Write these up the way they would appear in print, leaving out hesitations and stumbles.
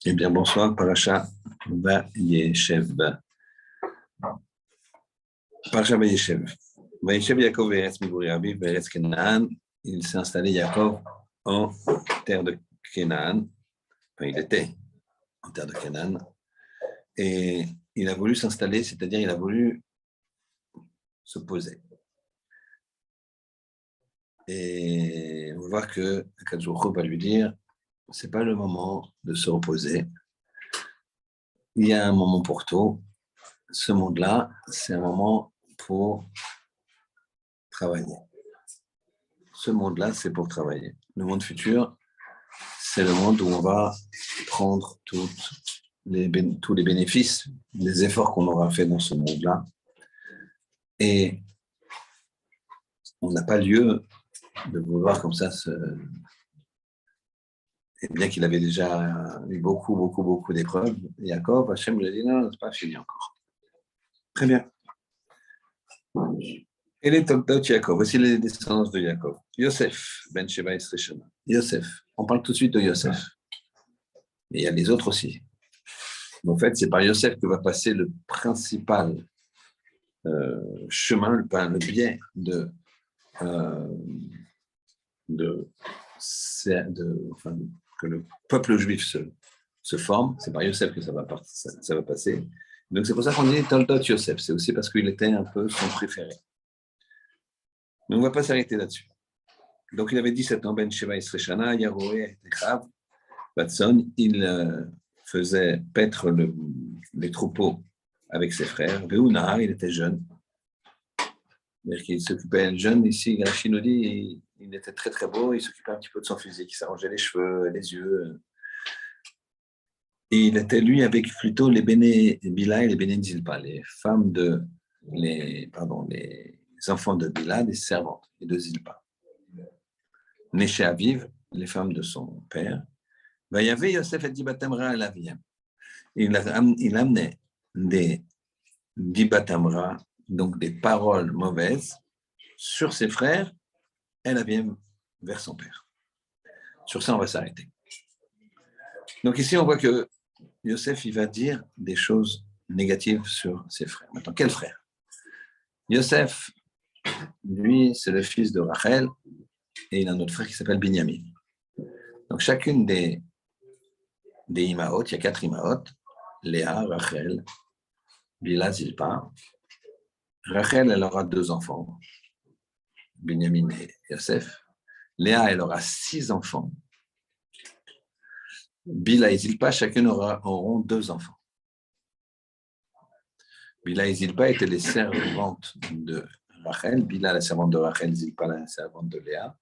Eh bien, bonsoir, Parasha Vayeshev. Parasha Vayeshev. Vayeshev Yaakov Eretz Miguri Aviv Eretz Canaan. Il s'est installé, Yaakov, en terre de Canaan. Enfin, il était en terre de Canaan. Et il a voulu s'installer, c'est-à-dire il a voulu se poser. Et on va voir que Akadosh Baruch Hu va lui dire, c'est pas le moment de se reposer. Il y a un moment pour tout. Ce monde-là, c'est un moment pour travailler. Ce monde-là, c'est pour travailler. Le monde futur, c'est le monde où on va prendre tous les bénéfices, les efforts qu'on aura fait dans ce monde-là. Et on n'a pas lieu de vouloir comme ça Et bien qu'il avait déjà eu beaucoup d'épreuves, Yaakov, Hachem lui a dit non, c'est pas fini encore. Très bien. Et les Toldot Yaakov, voici les descendances de Yaakov. Yosef, Ben Sheva Esreshana. Yosef, on parle tout de suite de Yosef. Mais il y a les autres aussi. Mais en fait, c'est par Yosef que va passer le principal chemin, le biais que le peuple juif se forme. C'est par Yosef que ça va passer. Donc c'est pour ça qu'on dit Toldot Yosef. C'est aussi parce qu'il était un peu son préféré. Mais on ne va pas s'arrêter là-dessus. Donc il avait 17 ans, Ben Sheva Esreshana, Yaroé, Techav, Batson. Il faisait paître les troupeaux avec ses frères. Veouna, il était jeune. C'est-à-dire qu'il s'occupait jeune ici, Rachid nous dit, il était très beau, il s'occupait un petit peu de son physique, il s'arrangeait les cheveux, les yeux. Et il était, lui, avec plutôt les Béné Bila et les Béné Zilpa, les enfants de Bila, des servantes, et de Zilpa. Nés chez Aviv, les femmes de son père. Il y avait Yosef et Dibatamra à la vie. Il amenait des Dibatamra, donc des paroles mauvaises, sur ses frères, elle vient vers son père. Sur ça, on va s'arrêter. Donc ici, on voit que Yosef, il va dire des choses négatives sur ses frères. Maintenant, quel frère? Yosef, lui, c'est le fils de Rachel, et il a un autre frère qui s'appelle Binyamin. Donc chacune des Imaot, il y a 4 Imaot, Léa, Rachel, Bila, Zilpa. Rachel, elle aura 2 enfants, Binyamin et Yosef. Léa, elle aura 6 enfants. Bila et Zilpa, chacune auront 2 enfants. Bila et Zilpa étaient les servantes de Rachel. Bila, la servante de Rachel, Zilpa, la servante de Léa,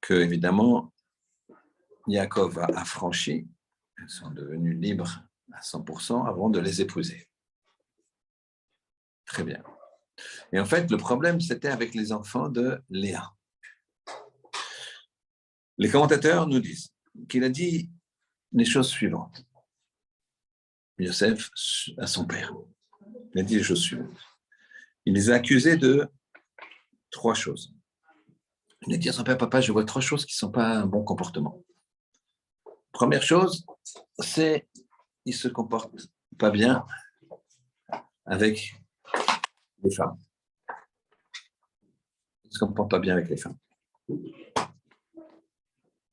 que, évidemment, Yaakov a affranchi. Elles sont devenues libres à 100% avant de les épouser. Très bien. Et en fait, le problème, c'était avec les enfants de Léa. Les commentateurs nous disent qu'il a dit les choses suivantes. Yosef à son père. Il a dit les choses suivantes. Il les a accusés de 3 choses. Il a dit à son père, papa, je vois 3 choses qui ne sont pas un bon comportement. Première chose, c'est qu'il ne se comporte pas bien avec les femmes. Il ne se comporte pas bien avec les femmes.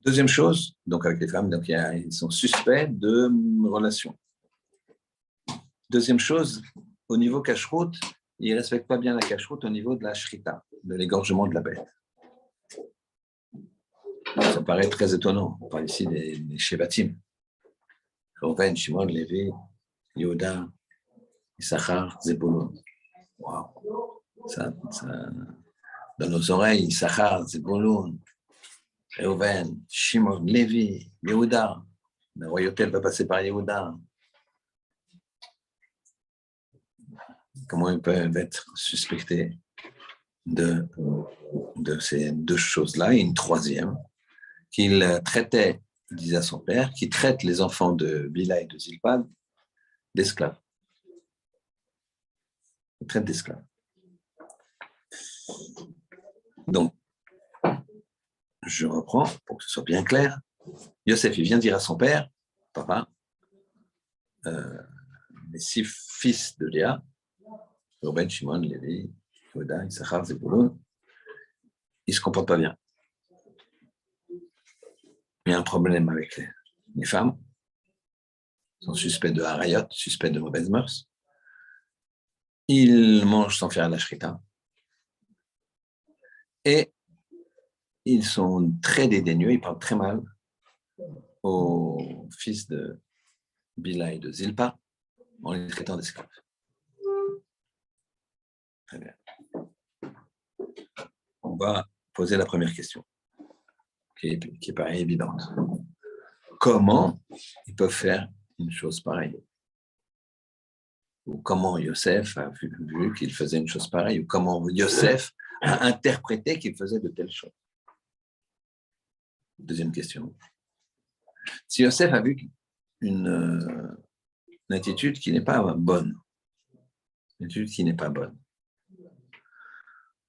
Deuxième chose, donc avec les femmes, donc ils sont suspects de relations. Deuxième chose, au niveau cacheroute, ils ne respectent pas bien la cacheroute au niveau de la shrita, de l'égorgement de la bête. Ça paraît très étonnant. On parle ici des Shevatim. Reuven, Shimon, Lévi, Yehuda, Issachar, Zebulun. Waouh! Ça, dans nos oreilles, Issachar, Zebulun, Reuven, Shimon, Lévi, Yehuda. La royauté, elle va passer par Yehuda. Comment ils peuvent être suspectés de ces 2 choses-là? Et une troisième, qu'il traitait, il disait à son père, qu'il traite les enfants de Bila et de Zilpa d'esclaves. Il traite d'esclaves. Donc, je reprends pour que ce soit bien clair. Yosef, il vient dire à son père, papa, les 6 fils de Léa, Reuben, Shimon, Lévi, Yehuda, Issachar, Zebulun, ils ne se comportent pas bien. Il y a un problème avec les femmes. Ils sont suspects de harayot, suspects de mauvaises mœurs. Ils mangent sans faire la shrita. Et ils sont très dédaigneux, ils parlent très mal aux fils de Bila et de Zilpa en les traitant d'esclaves. Très bien. On va poser la première question, qui paraît évidente. Comment ils peuvent faire une chose pareille? Ou comment Yosef a vu qu'il faisait une chose pareille? Ou comment Yosef a interprété qu'il faisait de telles choses? Deuxième question. Si Yosef a vu une attitude qui n'est pas bonne,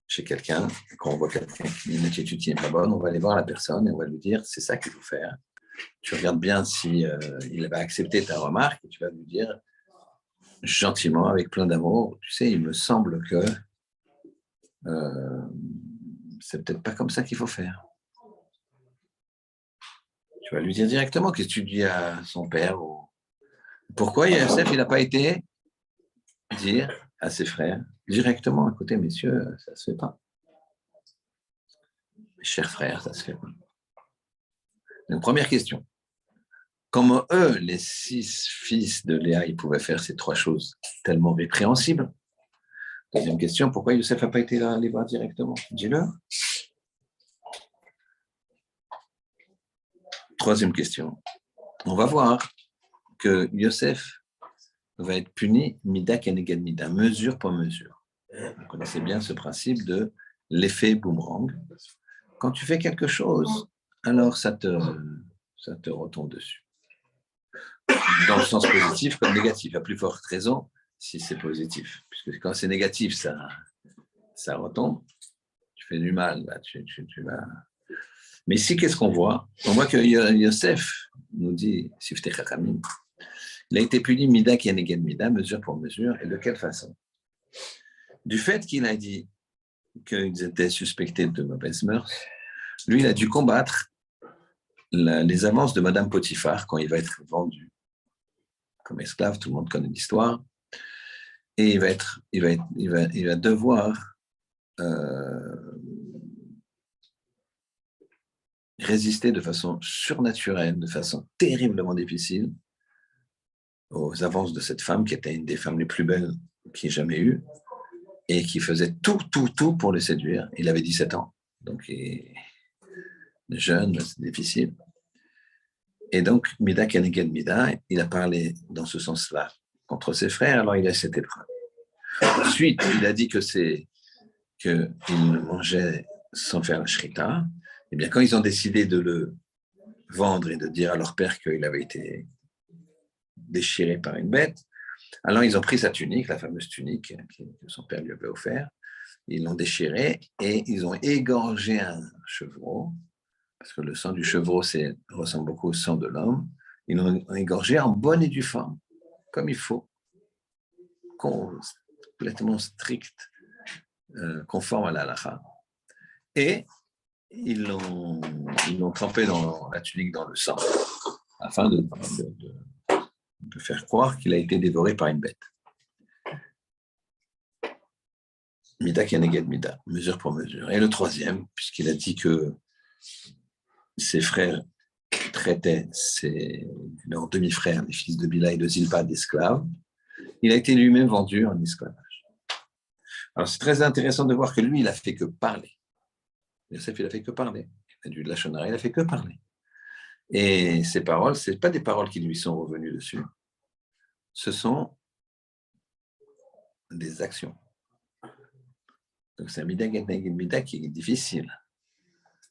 chez quelqu'un, quand on voit quelqu'un qui a une attitude qui n'est pas bonne, on va aller voir la personne et on va lui dire, c'est ça qu'il faut faire. Tu regardes bien si il va accepter ta remarque et tu vas lui dire gentiment, avec plein d'amour, tu sais, il me semble que c'est peut-être pas comme ça qu'il faut faire. Tu vas lui dire directement, qu'est-ce que tu dis à son père ou... Pourquoi Yosef, il n'a pas été dire à ses frères directement, écoutez, messieurs, ça ne se fait pas. Mes chers frères, ça ne se fait pas. Donc, première question. Comment eux, les 6 fils de Léa, ils pouvaient faire ces 3 choses tellement répréhensibles? Deuxième question, pourquoi Yosef n'a pas été là les voir directement? Dis-le. Troisième question. On va voir que Yosef va être puni mida keneged mida, mesure pour mesure. Vous connaissez bien ce principe de l'effet boomerang. Quand tu fais quelque chose, alors ça te retombe dessus. Dans le sens positif comme négatif, à plus forte raison si c'est positif. Puisque quand c'est négatif, ça retombe. Tu fais du mal, là, tu vas... Mais ici, qu'est-ce qu'on voit? On voit que Yosef nous dit, Siftei Chachamim, il a été puni mida keneged mida, mesure pour mesure. Et de quelle façon? Du fait qu'il a dit qu'ils étaient suspectés de mauvaises mœurs, lui, il a dû combattre les avances de Madame Potiphar quand il va être vendu comme esclave. Tout le monde connaît l'histoire. Et il va devoir résister de façon surnaturelle, de façon terriblement difficile aux avances de cette femme qui était une des femmes les plus belles qu'il ait jamais eues et qui faisait tout pour le séduire. Il avait 17 ans, donc il est jeune, c'est difficile. Et donc, mida keneged mida, il a parlé dans ce sens-là contre ses frères, alors il a cette épreuve. Ensuite, il a dit qu'il mangeait sans faire la shrita. Eh bien, quand ils ont décidé de le vendre et de dire à leur père qu'il avait été déchiré par une bête, alors ils ont pris sa tunique, la fameuse tunique que son père lui avait offert, ils l'ont déchirée et ils ont égorgé un chevreau, parce que le sang du chevreau ressemble beaucoup au sang de l'homme. Ils l'ont égorgé en bonne et due forme, comme il faut, complètement strict, conforme à la halakha. Et ils l'ont trempé dans la tunique dans le sang, afin de faire croire qu'il a été dévoré par une bête. Mida keneged mida, mesure pour mesure. Et le troisième, puisqu'il a dit que ses frères traitaient leurs demi-frères, les fils de Bila et de Zilpa, d'esclaves, il a été lui-même vendu en esclavage. Alors c'est très intéressant de voir que lui, il a fait que parler. Yosef, il a fait que parler. Il a du lachon hara, il a fait que parler. Et ces paroles, ce n'est pas des paroles qui lui sont revenues dessus. Ce sont des actions. Donc c'est un mida keneged mida qui est difficile.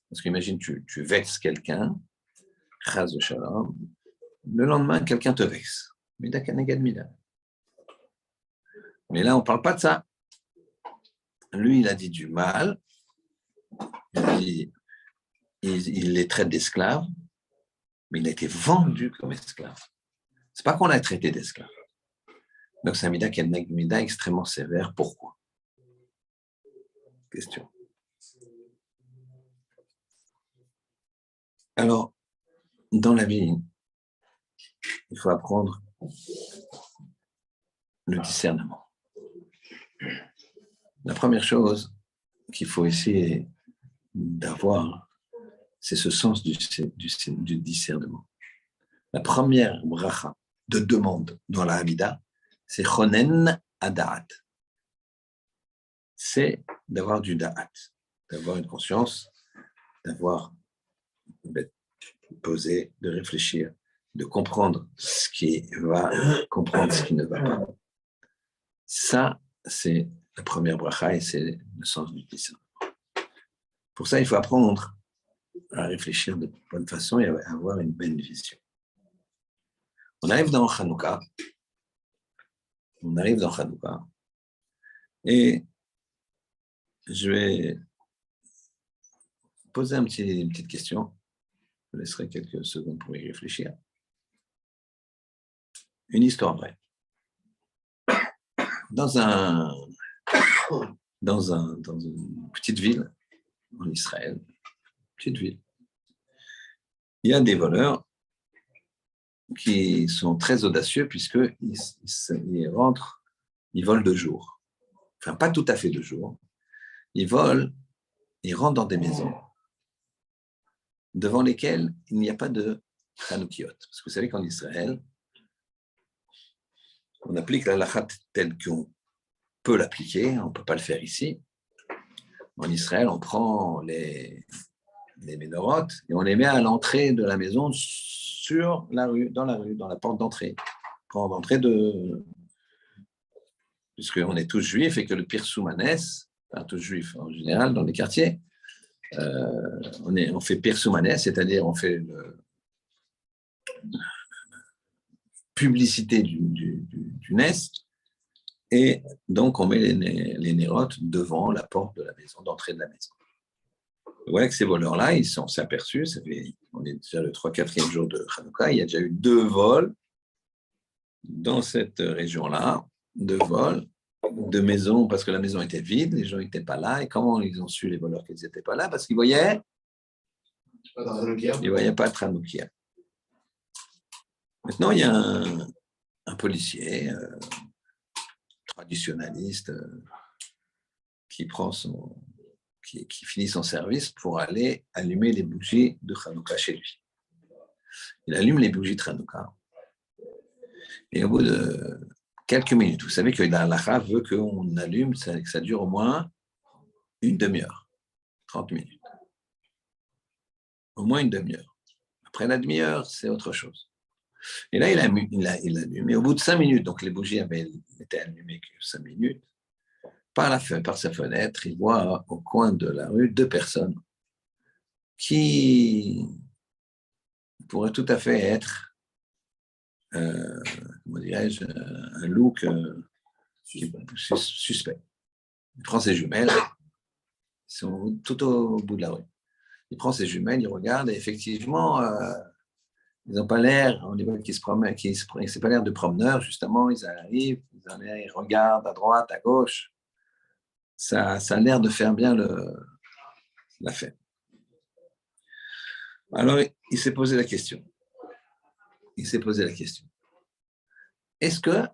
Parce qu'imagine, tu vexes quelqu'un, chas de shalom, le lendemain, quelqu'un te vexe. Mida keneged mida. Mais là, on ne parle pas de ça. Lui, il a dit du mal. Il les traite d'esclaves. mais il a été vendu comme esclave. Ce n'est pas qu'on l'a traité d'esclave. Donc, c'est un mida qui est une mida extrêmement sévère. Pourquoi? Question. Alors, dans la vie, il faut apprendre le discernement. La première chose qu'il faut essayer d'avoir, c'est ce sens du discernement. La première bracha de demande dans la Hamida, c'est chonen adaat. C'est d'avoir du da'at, d'avoir une conscience, d'avoir posé, de réfléchir, de comprendre ce qui va, comprendre ce qui ne va pas. Ça, c'est la première bracha et c'est le sens du discernement. Pour ça, il faut apprendre à réfléchir de bonne façon et à avoir une belle vision. On arrive dans Hanouka. Et je vais poser une petite question. Je laisserai quelques secondes pour y réfléchir. Une histoire vraie. Dans une petite ville en Israël, petite ville, il y a des voleurs qui sont très audacieux puisqu'ils rentrent, ils volent de jour. Enfin, pas tout à fait de jour. Ils rentrent dans des maisons devant lesquelles il n'y a pas de Hanoukiot. Parce que vous savez qu'en Israël, on applique la halakha telle qu'on peut l'appliquer, on ne peut pas le faire ici. En Israël, on prend les ménorotes et on les met à l'entrée de la maison sur la rue, dans la porte d'entrée. Porte d'entrée puisqu'on est tous juifs et que le Pirsoumanès, enfin tous juifs en général dans les quartiers, on fait Pirsoumanès, c'est-à-dire on fait publicité du nest, et donc on met les nérotes devant la porte de la maison, d'entrée de la maison. Voilà que ces voleurs-là, ils s'est aperçus, on est déjà le 3-4e jour de Hanouka, il y a déjà eu 2 vols dans cette région-là, 2 vols de maisons, parce que la maison était vide, les gens n'étaient pas là, et comment ils ont su, les voleurs, qu'ils n'étaient pas là? Parce qu'ils voyaient pas de Hanoukia. Maintenant, il y a un policier traditionnaliste qui finit son service pour aller allumer les bougies de Hanouka chez lui. Il allume les bougies de Hanouka. Et au bout de quelques minutes, vous savez que la halakha veut qu'on allume, que ça dure au moins une demi-heure, 30 minutes. Au moins une demi-heure. Après la demi-heure, c'est autre chose. Et là, il allume. Et au bout de 5 minutes, donc les bougies avaient été allumées que 5 minutes, par sa fenêtre, il voit au coin de la rue 2 personnes qui pourraient tout à fait être, comment dirais-je, un look suspect. Il prend ses jumelles, ils sont tout au bout de la rue. Il prend ses jumelles, il regarde, et effectivement, ils n'ont pas l'air, on voit qu'ils se promènent, c'est pas l'air de promeneurs, justement, ils arrivent, ils regardent à droite, à gauche. Ça a l'air de faire bien l'affaire. Alors, il s'est posé la question. Est-ce que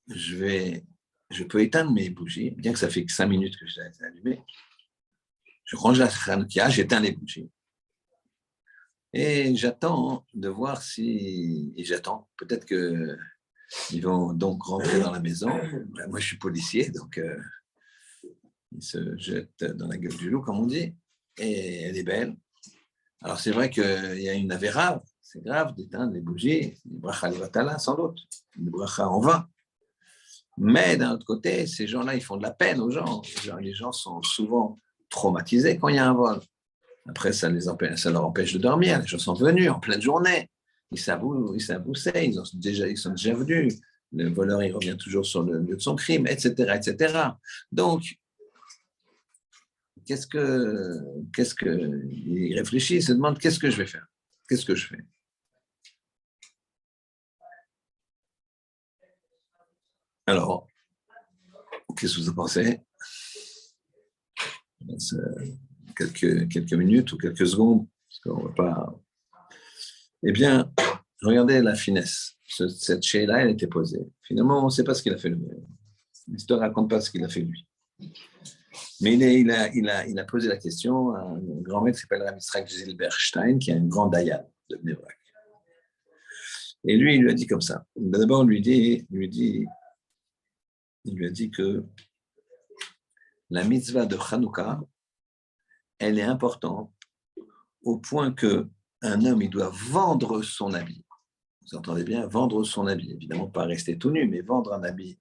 je peux éteindre mes bougies, bien que ça fait que 5 minutes que je les ai allumées? Je range la Hanouka, j'éteins les bougies. Et j'attends de voir peut-être qu'ils vont donc rentrer dans la maison. Moi, je suis policier, donc ils se jettent dans la gueule du loup, comme on dit, et elle est belle. Alors, c'est vrai qu'il y a une avéra, c'est grave d'éteindre les bougies, une bracha levatala, sans doute, une bracha en vain. Mais d'un autre côté, ces gens-là, ils font de la peine aux gens. Les gens sont souvent traumatisés quand il y a un vol. Après, ça leur empêche de dormir. Les gens sont venus en pleine journée. Ils s'aboussaient, ils sont déjà venus. Le voleur, il revient toujours sur le lieu de son crime, etc., etc. Donc, il réfléchit, il se demande qu'est-ce que je vais faire? Qu'est-ce que je fais? Alors, qu'est-ce que vous en pensez? Quelques minutes ou quelques secondes, parce qu'on va pas. Eh bien, regardez la finesse. Cette chaîne-là, elle était posée. Finalement, on ne sait pas ce qu'il a fait. L'histoire ne raconte pas ce qu'il a fait lui. Mais il a posé la question à un grand maître qui s'appelle Rabbi Yitzhak Zilberstein, qui est un grand dayan de Bnei Brak. Et lui, il lui a dit comme ça. D'abord, il lui a dit que la mitzvah de Hanouka, elle est importante au point que un homme, il doit vendre son habit. Vous entendez bien, vendre son habit. Évidemment, pas rester tout nu, mais vendre un habit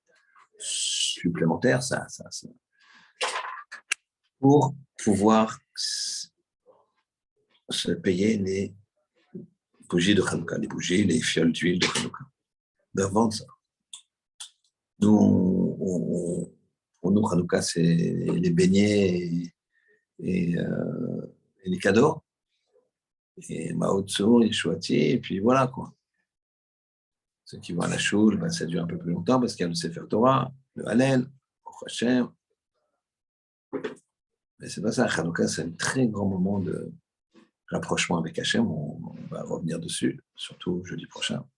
supplémentaire, ça. Pour pouvoir se payer les bougies de Hanouka, les bougies, les fioles d'huile de Hanouka. De vendre ça. Nous, pour nous, Hanouka, c'est les beignets et les cadeaux. Et Mao Tzu, les Chouati, et puis voilà quoi. Ceux qui vont à la choule, ben, ça dure un peu plus longtemps parce qu'il y a le Sefer Torah, le Hallel, le Hashem. Mais c'est pas ça. Hanouka, c'est un très grand moment de rapprochement avec Hachem. On va revenir dessus, surtout jeudi prochain.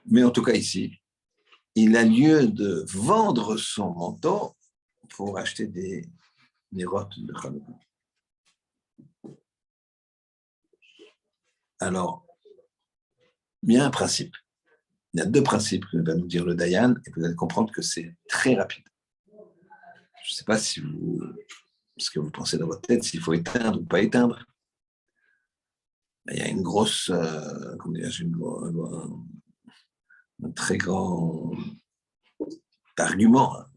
Mais en tout cas, ici, il a lieu de vendre son manteau pour acheter des rottes de Hanouka. Alors, il y a un principe. Il y a deux principes que va nous dire le Dayan, et vous allez comprendre que c'est très rapide. Je ne sais pas ce que vous pensez dans votre tête, s'il faut éteindre ou pas éteindre. Il y a une grosse, un très grand argument,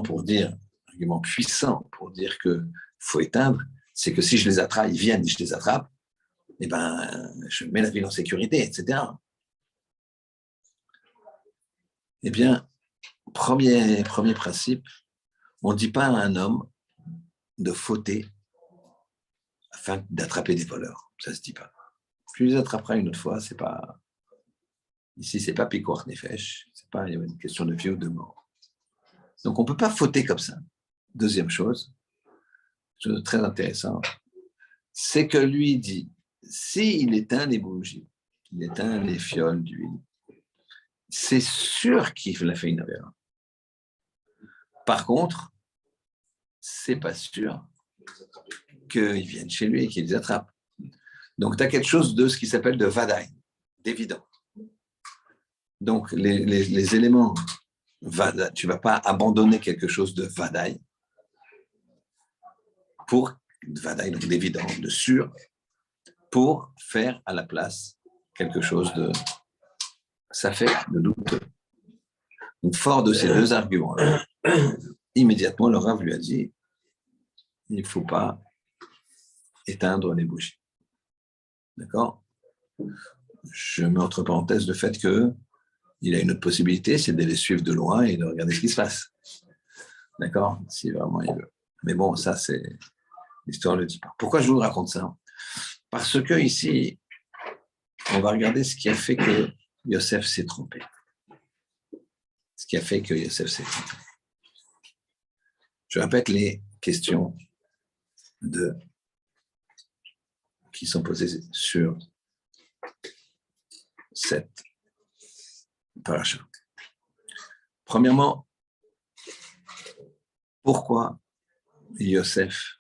pour dire, argument puissant pour dire qu'il faut éteindre, c'est que si je les attrape, ils viennent et je les attrape, eh ben, je mets la ville en sécurité, etc. Eh bien, premier principe, on ne dit pas à un homme de fauter afin d'attraper des voleurs. Ça ne se dit pas. Tu les attraperas une autre fois, c'est pas. Ici, c'est pas Pikuach Nefesh, c'est pas une question de vie ou de mort. Donc, on ne peut pas fauter comme ça. Deuxième chose très intéressante, c'est que lui dit, s'il éteint les bougies, il éteint les fioles d'huile, c'est sûr qu'il a fait une avéra. Par contre, c'est pas sûr qu'ils viennent chez lui et qu'ils les attrapent. Donc, tu as quelque chose de ce qui s'appelle de vadaï, d'évident. Donc, les éléments, tu ne vas pas abandonner quelque chose de vadaï pour vadaï, donc d'évident, de sûr, pour faire à la place quelque chose de ça fait de douteux. Donc, fort de ces deux arguments-là, immédiatement, le Rav lui a dit il ne faut pas éteindre les bougies. D'accord? Je mets entre parenthèses le fait qu'il a une autre possibilité, c'est de les suivre de loin et de regarder ce qui se passe. D'accord? Si vraiment il veut. Mais bon, ça, c'est. L'histoire ne le dit pas. Pourquoi je vous raconte ça? Parce que ici, on va regarder ce qui a fait que Yosef s'est trompé. Ce qui a fait que Yosef s'est trompé. Je répète les questions qui sont posées sur cette paracha. Premièrement, pourquoi Yosef,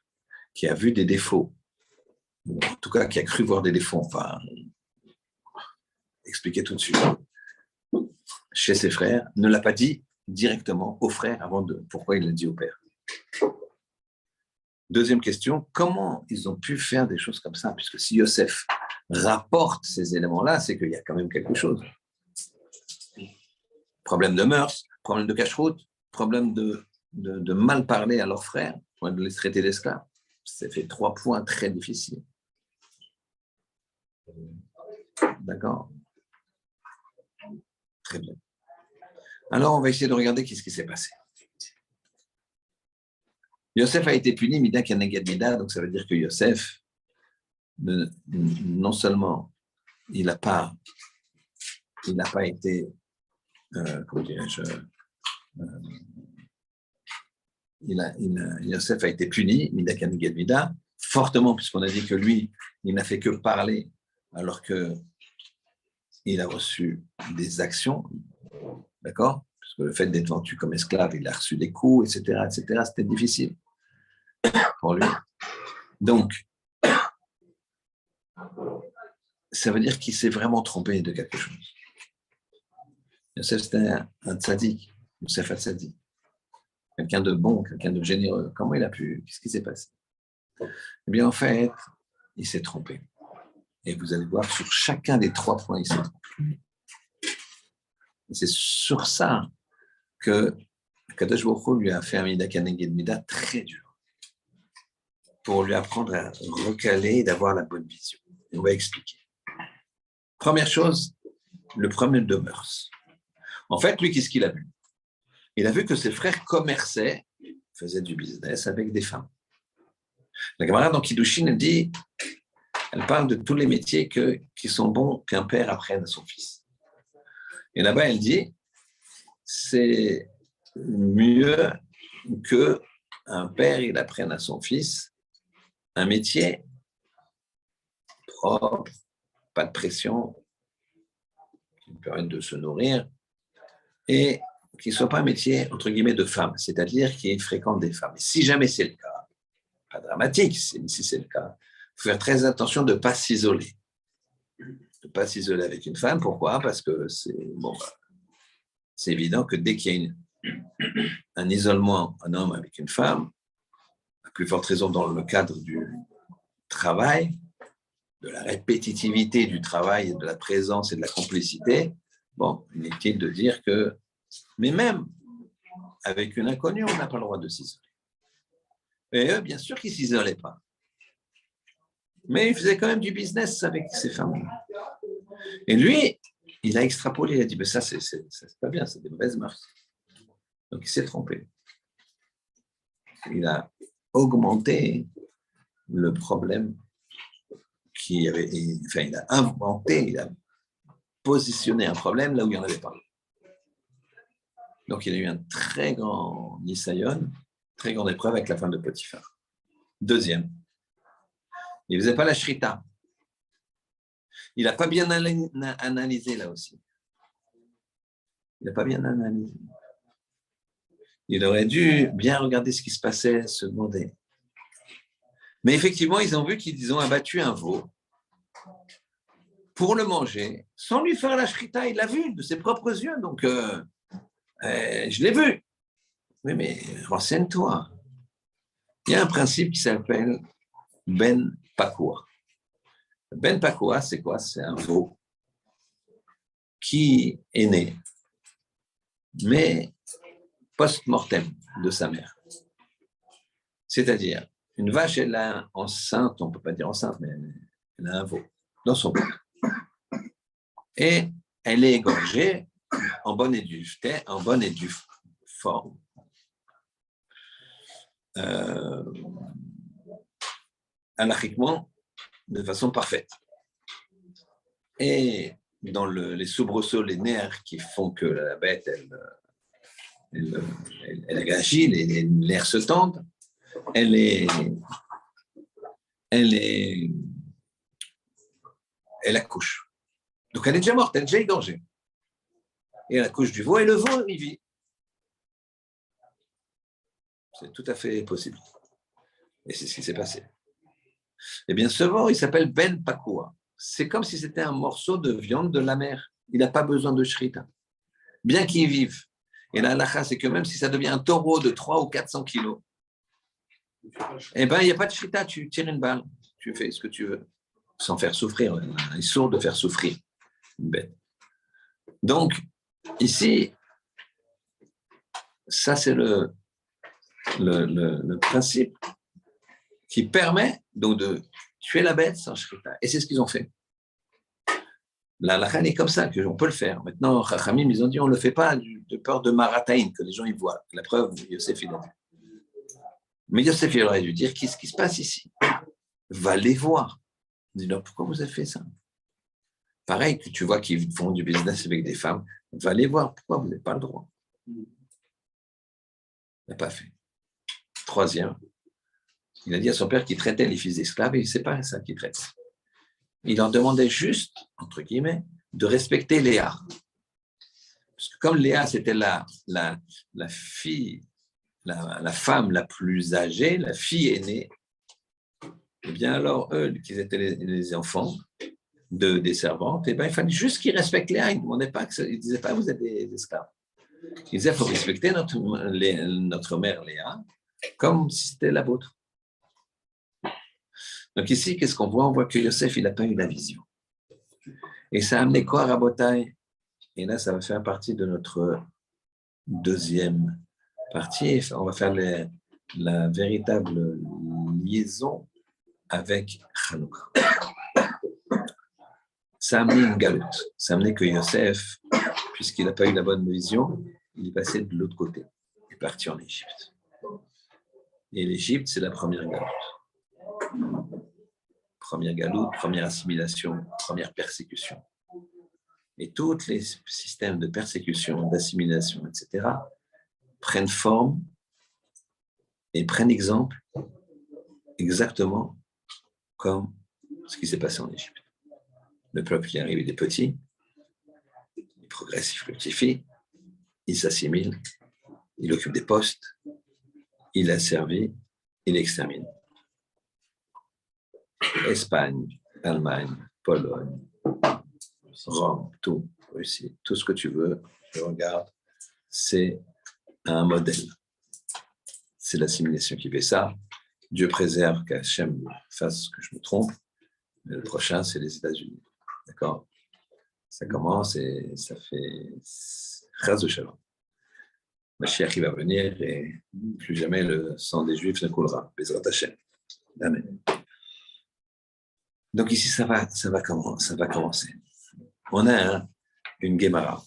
qui a vu des défauts, ou en tout cas qui a cru voir des défauts, enfin, expliquer tout de suite, chez ses frères, ne l'a pas dit directement aux frères avant pourquoi il l'a dit au père. Deuxième question, comment ils ont pu faire des choses comme ça? Puisque si Yosef rapporte ces éléments-là, c'est qu'il y a quand même quelque chose. Problème de mœurs, problème de cache-route, problème de mal parler à leurs frères, de les traiter d'esclaves. Ça fait 3 points très difficiles. D'accord? Très bien. Alors, on va essayer de regarder qu'est-ce qui s'est passé. Yosef a été puni, Mida Keneged Mida, donc ça veut dire que Yosef, non seulement il n'a pas été comment dirais-je, Yosef a été puni, Mida Kaneged Mida, fortement, puisqu'on a dit que lui, il n'a fait que parler, alors qu'il a reçu des actions, d'accord? Parce que le fait d'être vendu comme esclave, il a reçu des coups, etc., c'était difficile pour lui. Donc, ça veut dire qu'il s'est vraiment trompé de quelque chose. Yosef, c'était un tzaddik, Yosef al-Tzaddik. Quelqu'un de bon, quelqu'un de généreux. Comment il a pu? Qu'est-ce qui s'est passé? Eh bien, en fait, il s'est trompé. Et vous allez voir, sur chacun des 3 points, il s'est trompé. Et c'est sur ça que Kadosh Baruch Hu lui a fait un Mida Kaneged Mida très dur pour lui apprendre à recaler et d'avoir la bonne vision. Et on va expliquer. Première chose, le problème de mœurs. En fait, lui, qu'est-ce qu'il a vu? Il a vu que ses frères commerçaient, faisaient du business avec des femmes. La Gemara dans Kiddushin, elle parle de tous les métiers qui sont bons qu'un père apprenne à son fils. Et là-bas, elle dit, c'est mieux qu'un père il apprenne à son fils un métier propre, pas de pression, qui lui permette de se nourrir, et qui ne soit pas un métier, entre guillemets, de femme, c'est-à-dire qui fréquente des femmes. Et si jamais c'est le cas, pas dramatique, si c'est le cas, il faut faire très attention de ne pas s'isoler. De ne pas s'isoler avec une femme. Pourquoi? Parce que c'est évident que dès qu'il y a un isolement, un homme avec une femme, à plus forte raison dans le cadre du travail, de la répétitivité du travail, de la présence et de la complicité, inutile de dire que, mais même avec une inconnue, on n'a pas le droit de s'isoler. Et eux, bien sûr qu'ils ne s'isolaient pas. Mais ils faisaient quand même du business avec ces femmes. Et lui, il a extrapolé, il a dit, mais ça, c'est pas bien, c'est des mauvaises mœurs. Donc, il s'est trompé. Il a augmenté le problème qu'il y avait, enfin, il a inventé, il a positionné un problème là où il n'y en avait pas. Donc, il a eu un très grand nisayon, très grande épreuve avec la femme de Potiphar. Deuxième, il ne faisait pas la shrita. Il n'a pas bien analysé là aussi. Il n'a pas bien analysé. Il aurait dû bien regarder ce qui se passait, se demander. Mais effectivement, ils ont vu qu'ils ont abattu un veau pour le manger, sans lui faire la shrita. Il l'a vu de ses propres yeux, donc je l'ai vu. Oui, mais renseigne-toi. Il y a un principe qui s'appelle Ben Pakoua. Ben Pakoua, c'est quoi? C'est un veau qui est né, mais post-mortem de sa mère. C'est-à-dire, une vache, elle a enceinte, on ne peut pas dire enceinte, mais elle a un veau dans son ventre. Et elle est égorgée en bonne et due forme. Anarchiquement, de façon parfaite. Et dans les soubresauts, les nerfs qui font que la bête, elle agit, les nerfs se tendent, elle accouche. Donc elle est déjà morte, elle est déjà égorgée. Et elle accouche du veau, et le veau, il vit. C'est tout à fait possible. Et c'est ce qui s'est passé. Eh bien, ce veau, il s'appelle Ben Pakoua. C'est comme si c'était un morceau de viande de la mer. Il n'a pas besoin de shrita. Bien qu'il vive. Et la halakha, c'est que même si ça devient un taureau de 300 ou 400 kilos, eh bien, il n'y a pas de shrita. Tu tires une balle. Tu fais ce que tu veux. Sans faire souffrir. Il est sourd de faire souffrir une bête. Donc, ici, ça, c'est le principe qui permet donc de tuer la bête sans shrita. Et c'est ce qu'ils ont fait. La halakha est comme ça, qu'on peut le faire. Maintenant, Chachamim, ils ont dit, on ne le fait pas de peur de marataïn, que les gens y voient. La preuve, Yosef, il a dit. Mais Yosef, il aurait dû dire, qu'est-ce qui se passe ici? Va les voir. Il dit, non, pourquoi vous avez fait ça? Pareil, que tu vois qu'ils font du business avec des femmes, va aller voir pourquoi vous n'avez pas le droit. Il n'a pas fait. Troisième, il a dit à son père qu'il traitait les fils d'esclaves et c'est pas ça qu'il traite. Il leur demandait juste, entre guillemets, de respecter Léa. Parce que comme Léa, c'était la fille, la femme la plus âgée, la fille aînée, eh bien alors eux, qui étaient les enfants des servantes, eh bien, il fallait juste qu'ils respectent Léa. Ils ne disaient pas vous êtes des esclaves. Ils disaient il faut respecter notre mère Léa comme si c'était la vôtre. Donc ici, qu'est-ce qu'on voit? On voit que Yosef, il n'a pas eu la vision. Et ça a amené quoi à Rabotai? Et là, ça va faire partie de notre deuxième partie. On va faire la véritable liaison avec Hanouka. Ça a amené une galoute. Ça a amené que Yosef, puisqu'il n'a pas eu la bonne vision, il est passé de l'autre côté. Il est parti en Égypte. Et l'Égypte, c'est la première galoute. Première galoute, première assimilation, première persécution. Et tous les systèmes de persécution, d'assimilation, etc., prennent forme et prennent exemple exactement comme ce qui s'est passé en Égypte. Le peuple qui arrive, il est petit, il progresse, il fructifie, il s'assimile, il occupe des postes, il a servi, il extermine. Espagne, Allemagne, Pologne, Rome, tout, Russie, tout ce que tu veux, je regarde, c'est un modèle. C'est l'assimilation qui fait ça. Dieu préserve qu'Hachem fasse que je me trompe. Mais le prochain, c'est les États-Unis. D'accord? Ça commence et ça fait Chas de Shalom. Mashiach, il va venir et plus jamais le sang des Juifs ne coulera. Bezrat Hachem. Amen. Donc ici, ça va commencer. On a une Gemara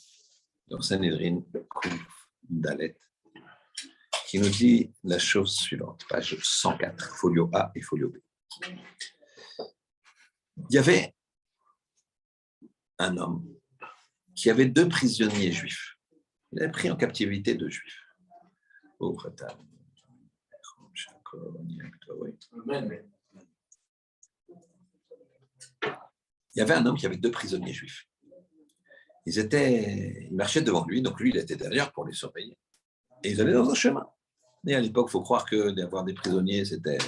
dans Sanhedrin, Kouf Dalet, qui nous dit la chose suivante, page 104, folio A et folio B. Il y avait un homme qui avait 2 prisonniers juifs. Il avait pris en captivité 2 juifs. Il y avait un homme qui avait 2 prisonniers juifs. Ils marchaient devant lui, donc lui, il était derrière pour les surveiller. Et ils allaient dans un chemin. Et à l'époque, il faut croire que d'avoir des prisonniers, c'était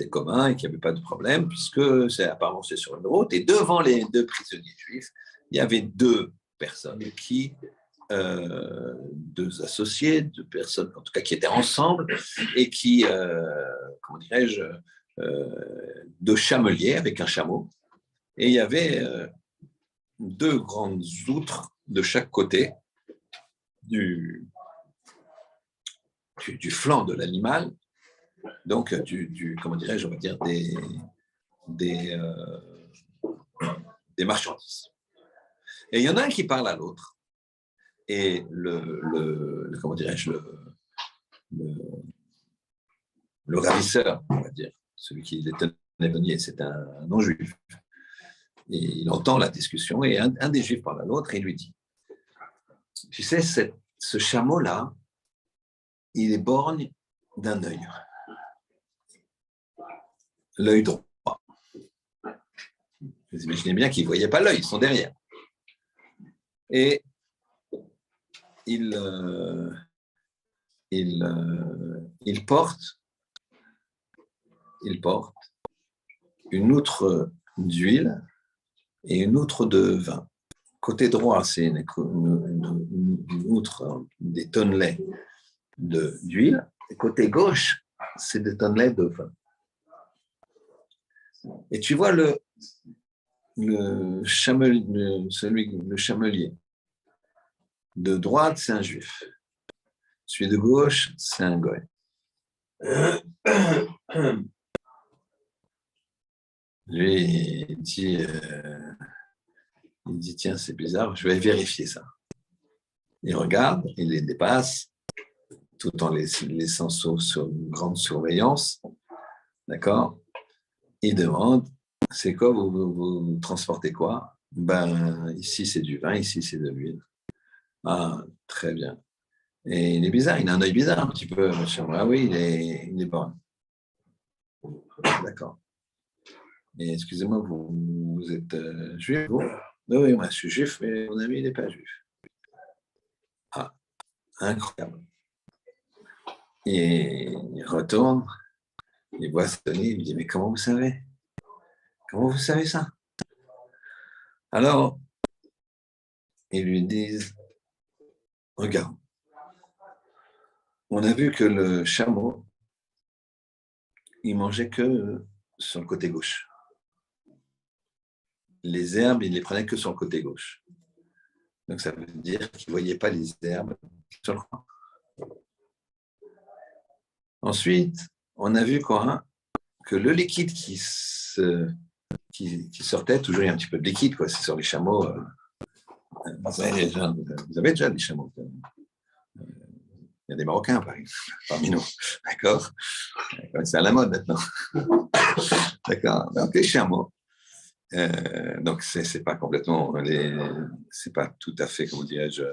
commun et qu'il n'y avait pas de problème, puisque apparemment c'est sur une route. Et devant les 2 prisonniers juifs, il y avait 2 personnes 2 associés, 2 personnes en tout cas qui étaient ensemble et qui, comment dirais-je, 2 chameliers avec un chameau. Et il y avait 2 grandes outres de chaque côté du flanc de l'animal, donc comment dirais-je, on va dire des marchandises. Et il y en a un qui parle à l'autre, et comment dirais-je, le ravisseur, on va dire, celui qui les tenait, c'est un non-juif. Et il entend la discussion, et un des juifs parle à l'autre, et il lui dit, tu sais, ce chameau-là, il est borgne d'un œil. L'œil droit. Vous imaginez bien qu'ils ne voyaient pas l'œil, ils sont derrière. Et il porte une outre d'huile et une outre de vin. Côté droit, c'est une outre, des tonnelets d'huile. Et côté gauche, c'est des tonnelets de vin. Et tu vois le chamelier. De droite, c'est un juif. Celui de gauche, c'est un goy. Lui, il dit, tiens, c'est bizarre, je vais vérifier ça. Il regarde, il les dépasse, tout en les laissant sur une grande surveillance. D'accord? Il demande, c'est quoi, vous transportez quoi? Ben, ici, c'est du vin, ici, c'est de l'huile. Ah, très bien. Et il est bizarre, il a un œil bizarre un petit peu, monsieur. Ah oui, il est bon. D'accord. Et excusez-moi, vous êtes juif, vous? Oui, oui, moi je suis juif, mais mon ami, il n'est pas juif. Ah, incroyable. Et il retourne, il voit Sonny, il me dit, mais comment vous savez? Comment vous savez ça? Alors, ils lui disent, regarde, on a vu que le chameau, il mangeait que sur le côté gauche. Les herbes, il les prenait que sur le côté gauche. Donc ça veut dire qu'il ne voyait pas les herbes sur le coin. Ensuite, on a vu quoi, que le liquide qui sortait, toujours il y a un petit peu de liquide, quoi. C'est sur les chameaux. Vous avez déjà des chameaux. Il y a des Marocains, par exemple, parmi nous. D'accord? C'est à la mode maintenant. D'accord? Donc, les chameaux. Donc, c'est pas complètement, c'est pas tout à fait, comment dirais-je,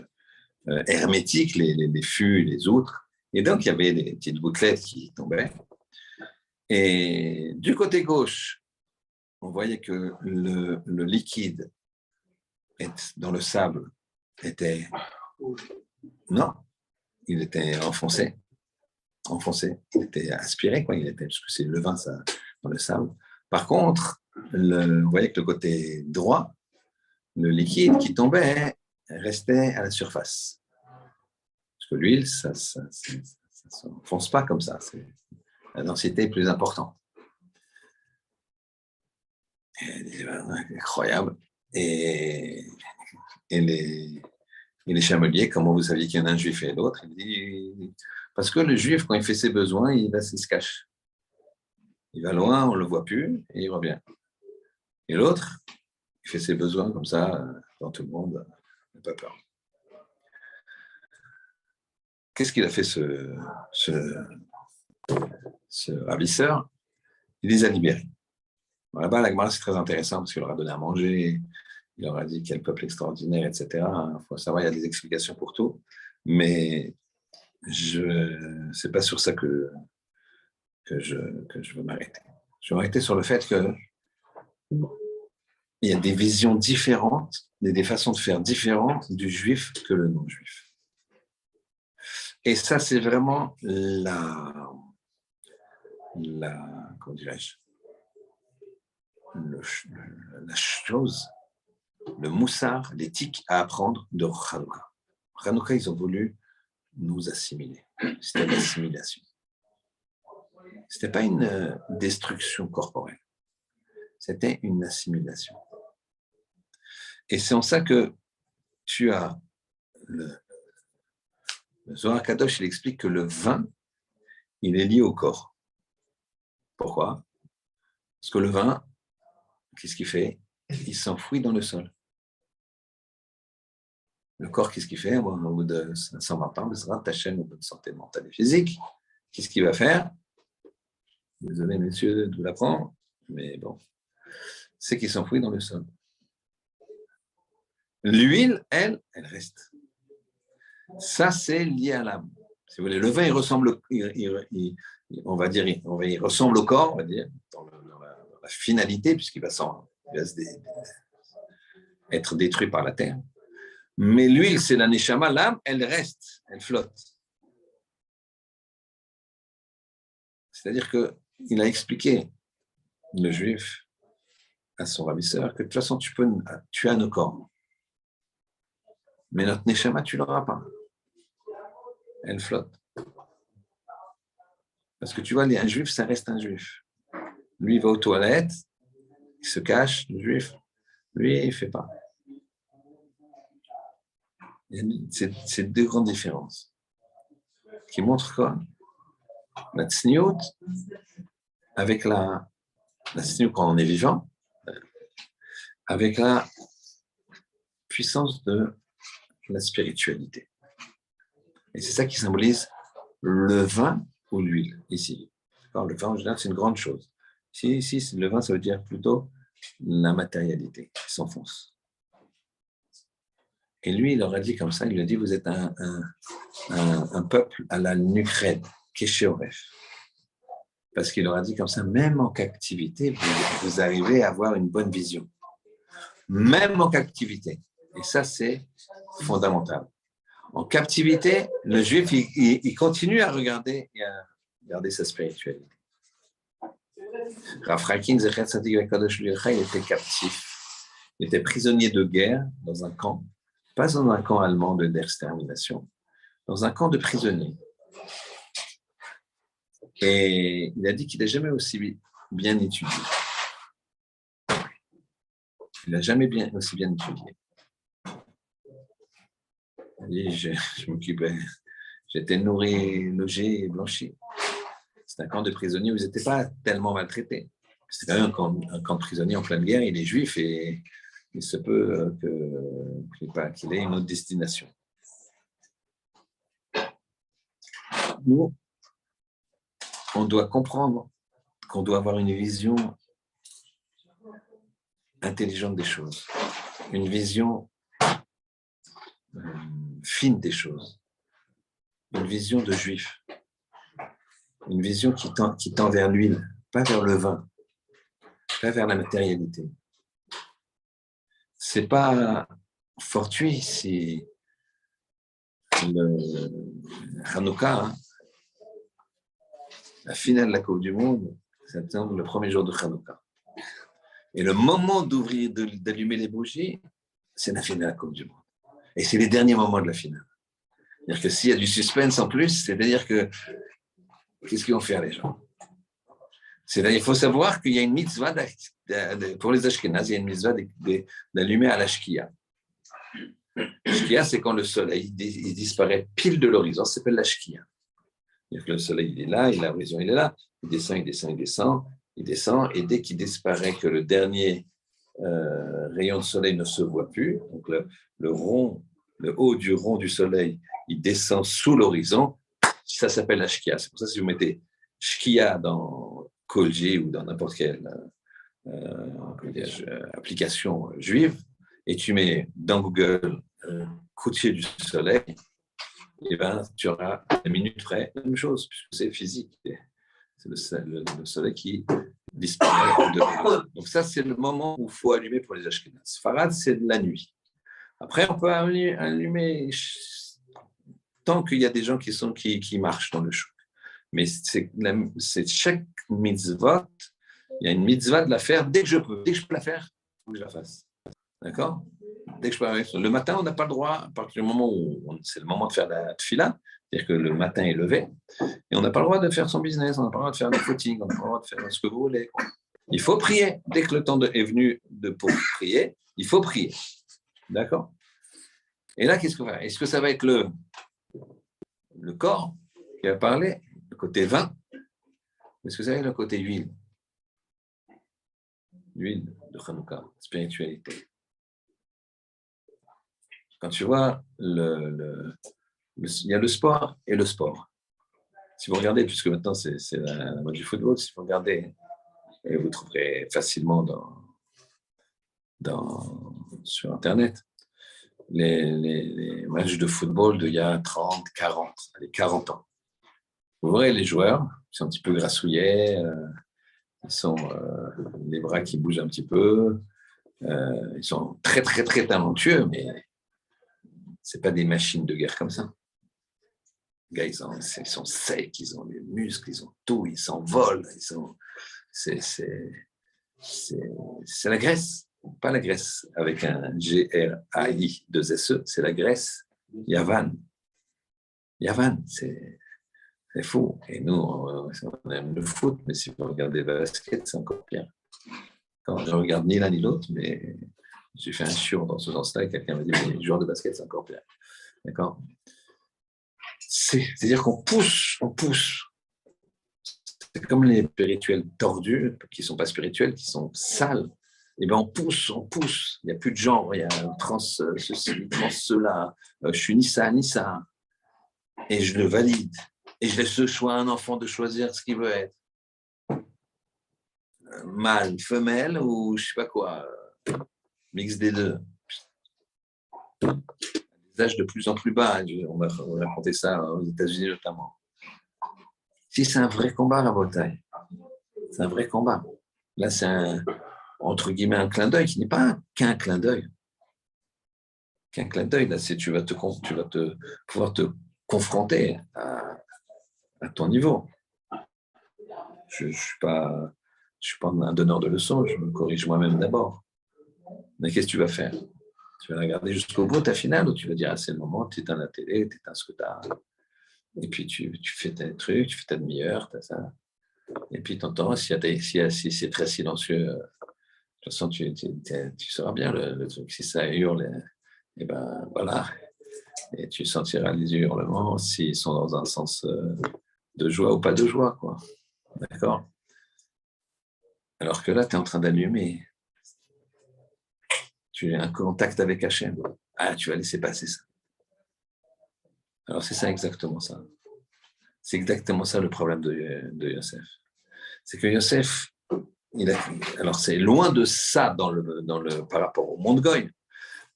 hermétique, les fûts, les outres. Et donc, il y avait des petites gouttelettes qui tombaient. Et du côté gauche, on voyait que le liquide dans le sable était... Non, il était enfoncé. Il était aspiré, quoi. Parce que c'est le levain ça, dans le sable. Par contre, vous voyez que le côté droit, le liquide qui tombait restait à la surface. Parce que l'huile, ça ne s'enfonce pas comme ça. La densité est plus importante. Incroyable. Et les chameliers, comment vous saviez qu'il y en a un juif et l'autre? Il dit, parce que le juif, quand il fait ses besoins, il se cache. Il va loin, on ne le voit plus, et il revient. Et l'autre, il fait ses besoins comme ça, dans tout le monde, il n'a pas peur. Qu'est-ce qu'il a fait ce ravisseur? Il les a libérés. Bon, là-bas, la Gemara, c'est très intéressant parce qu'il leur a donné à manger, il leur a dit quel peuple extraordinaire, etc. Il faut savoir, il y a des explications pour tout. Mais ce n'est pas sur ça que je veux m'arrêter. Je veux m'arrêter sur le fait qu'il y a des visions différentes, des façons de faire différentes du juif que le non-juif. Et ça, c'est vraiment comment dirais-je, la chose, le moussard, l'éthique à apprendre de Hanouka. Hanouka, ils ont voulu nous assimiler. C'était l'assimilation. Ce n'était pas une destruction corporelle. C'était une assimilation. Et c'est en ça que tu as le Zohar Kadosh, il explique que le vin, il est lié au corps. Pourquoi? Parce que le vin, qu'est-ce qu'il fait? Il s'enfouit dans le sol. Le corps, qu'est-ce qu'il fait? Au bout de 120 ans, il sera ta chaîne de bonne santé mentale et physique. Qu'est-ce qu'il va faire? Désolé, messieurs, de vous l'apprendre, mais bon, c'est qu'il s'enfouit dans le sol. L'huile, elle reste. Ça, c'est lié à l'âme. Si vous voulez, le vin, il ressemble, on va dire, il ressemble au corps, on va dire, dans la finalité, puisqu'il va être détruit par la terre. Mais l'huile, c'est la neshama, l'âme, elle reste, elle flotte. C'est-à-dire qu'il a expliqué, le juif, à son ravisseur, que de toute façon, tu as nos corps. Mais notre neshama, tu ne l'auras pas. Elle flotte. Parce que tu vois, un juif, ça reste un juif. Lui, il va aux toilettes, il se cache, le juif. Lui, il ne fait pas. C'est deux grandes différences. Qui montrent quoi? La tsniout, avec la tsniout quand on est vivant, avec la puissance de la spiritualité. Et c'est ça qui symbolise le vin ou l'huile, ici. Alors, le vin, en général, c'est une grande chose. Ici, le vin, ça veut dire plutôt la matérialité qui s'enfonce. Et lui, il leur a dit comme ça, il lui a dit, vous êtes un peuple à la nuque raide, Kesheoref. Parce qu'il leur a dit comme ça, même en captivité, vous arrivez à avoir une bonne vision. Même en captivité. Et ça, c'est fondamental. En captivité, le juif, il continue à regarder et à garder sa spiritualité. Rav Rakin, Zechet Tzadik Vekadosh Lilcha, il était captif. Il était prisonnier de guerre dans un camp, pas dans un camp allemand d'extermination, dans un camp de prisonniers. Et il a dit qu'il n'a jamais aussi bien étudié. Il n'a jamais aussi bien étudié. Il dit, je m'occupais, j'étais nourri, logé et blanchi. C'est un camp de prisonniers où ils n'étaient pas tellement maltraités. C'est quand même un camp de prisonniers en pleine guerre, il est juif et il se peut qu'il ait une autre destination. Nous, on doit comprendre qu'on doit avoir une vision intelligente des choses, une vision fine des choses, une vision de juif, une vision qui tend vers l'huile, pas vers le vin, pas vers la matérialité. C'est pas fortuit si le Hanouka, la finale de la Coupe du Monde, c'est le premier jour de Hanouka. Et le moment d'allumer les bougies, c'est la finale de la Coupe du Monde. Et c'est les derniers moments de la finale. C'est-à-dire que s'il y a du suspense en plus, c'est-à-dire que qu'est-ce qu'ils vont faire les gens? Il faut savoir qu'il y a une mitzvah pour les Ashkénazes, il y a une mitzvah d'allumer à la shkia. Shkia, c'est quand le soleil il disparaît pile de l'horizon, ça s'appelle la shkia. Le soleil il est là, et l'horizon il est là, il descend, il descend, il descend, il descend, et dès qu'il disparaît, que le dernier rayon de soleil ne se voit plus, donc le haut du rond du soleil, il descend sous l'horizon, ça s'appelle la shkia. C'est pour ça que si vous mettez shkia dans Kolji ou dans n'importe quelle application juive, et tu mets dans Google coucher du soleil, et ben, tu auras à la minute près la même chose, puisque c'est physique. C'est le soleil qui disparaît de l'horizon. Donc ça, c'est le moment où il faut allumer pour les Ashkénazes. Farad, c'est de la nuit. Après, on peut allumer tant qu'il y a des gens qui marchent dans le chouk. Mais c'est chaque mitzvah, il y a une mitzvah de la faire dès que je peux. Dès que je peux la faire, il faut que je la fasse. D'accord? Dès que je peux la faire. Le matin, on n'a pas le droit, à partir du moment où c'est le moment de faire la tfila, c'est-à-dire que le matin est levé, et on n'a pas le droit de faire son business, on n'a pas le droit de faire le footing, on n'a pas le droit de faire ce que vous voulez. Quoi. Il faut prier. Dès que le temps est venu pour prier, il faut prier. D'accord? Et là, qu'est-ce qu'on va faire? Est-ce que ça va être le corps qui va parler, le côté vin, ou est-ce que ça va être le côté huile? L'huile de Hanouka, spiritualité. Quand tu vois, il y a le sport et le sport. Si vous regardez, puisque maintenant c'est la mode du football, si vous regardez, et vous trouverez facilement sur Internet, les matchs de football d'il y a 30, 40 ans. Vous verrez les joueurs, ils sont un petit peu grassouillets, ils sont les bras qui bougent un petit peu, ils sont très, très, très talentueux, mais ce pas des machines de guerre comme ça. Les gars, ils sont secs, ils ont les muscles, ils ont tout, ils s'envolent, c'est la Grèce, pas la Grèce avec un G-R-A-I 2-S-E, c'est la Grèce, Yavan, c'est fou. Et nous, on aime le foot, mais si vous regardez le basket, c'est encore pire. Quand je ne regarde ni l'un ni l'autre, mais j'ai fait un chiot dans ce sens-là et quelqu'un m'a dit mais les joueurs de basket, c'est encore pire. D'accord? C'est-à-dire qu'on pousse. C'est comme les spirituels tordus, qui ne sont pas spirituels, qui sont sales. Et bien on pousse. Il n'y a plus de genre, il y a trans ceci, trans cela. Je suis ni ça, ni ça. Et je le valide. Et je laisse le choix à un enfant de choisir ce qu'il veut être. Mâle, femelle ou je ne sais pas quoi. Mix des deux. des âges de plus en plus bas. On va raconter ça aux États-Unis notamment. Si c'est un vrai combat, la bataille, c'est un vrai combat. Là, c'est entre guillemets un clin d'œil qui n'est pas qu'un clin d'œil. Qu'un clin d'œil, là, c'est tu vas pouvoir te confronter à ton niveau. Je ne suis pas un donneur de leçons, je me corrige moi-même d'abord. Mais qu'est-ce que tu vas faire? Tu vas regarder jusqu'au bout ta finale ou tu vas dire, ah, c'est le moment, tu éteins la télé, tu éteins ce que tu as. Et puis tu fais tes trucs, tu fais ta demi-heure, tu as ça. Et puis tu entends, si c'est très silencieux, de toute façon, tu sauras bien le truc. Si ça hurle, et ben voilà. Et tu sentiras les hurlements s'ils sont dans un sens de joie ou pas de joie, quoi. D'accord? Alors que là, tu es en train d'allumer. Tu as un contact avec Hachem. Ah, tu vas laisser passer ça. Alors, c'est ça exactement ça. C'est exactement ça le problème de Yosef. C'est que Yosef, alors c'est loin de ça par rapport au monde goy,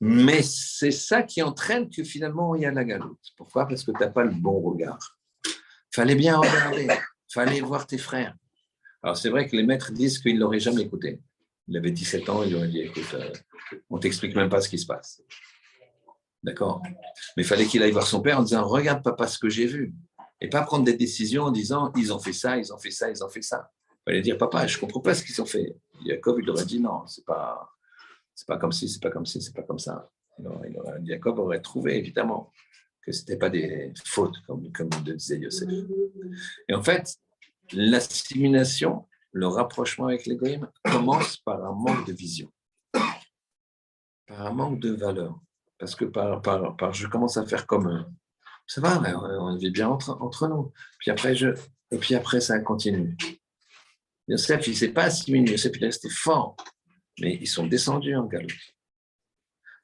mais c'est ça qui entraîne que finalement il y a la galoute. Pourquoi? Parce que tu n'as pas le bon regard. Fallait bien regarder, fallait voir tes frères. Alors c'est vrai que les maîtres disent qu'il ne l'aurait jamais écouté. Il avait 17 ans, il aurait dit, écoute, on ne t'explique même pas ce qui se passe. D'accord? Mais il fallait qu'il aille voir son père en disant, regarde papa ce que j'ai vu. Et pas prendre des décisions en disant, ils ont fait ça, ils ont fait ça, ils ont fait ça. Il fallait dire, papa, je ne comprends pas ce qu'ils ont fait. Jacob, il aurait dit, non, c'est pas comme ci, c'est pas comme ci, c'est pas comme ça. Jacob aurait trouvé, évidemment, que ce n'était pas des fautes, comme le disait Yosef. Et en fait, l'assimilation, le rapprochement avec les goïms commence par un manque de vision, par un manque de valeur. Parce que je commence à faire comme ça va, on vit bien entre nous. Et puis après, ça continue. Yosef, il ne s'est pas assimilé. Yosef, il est resté fort. Mais ils sont descendus en galop.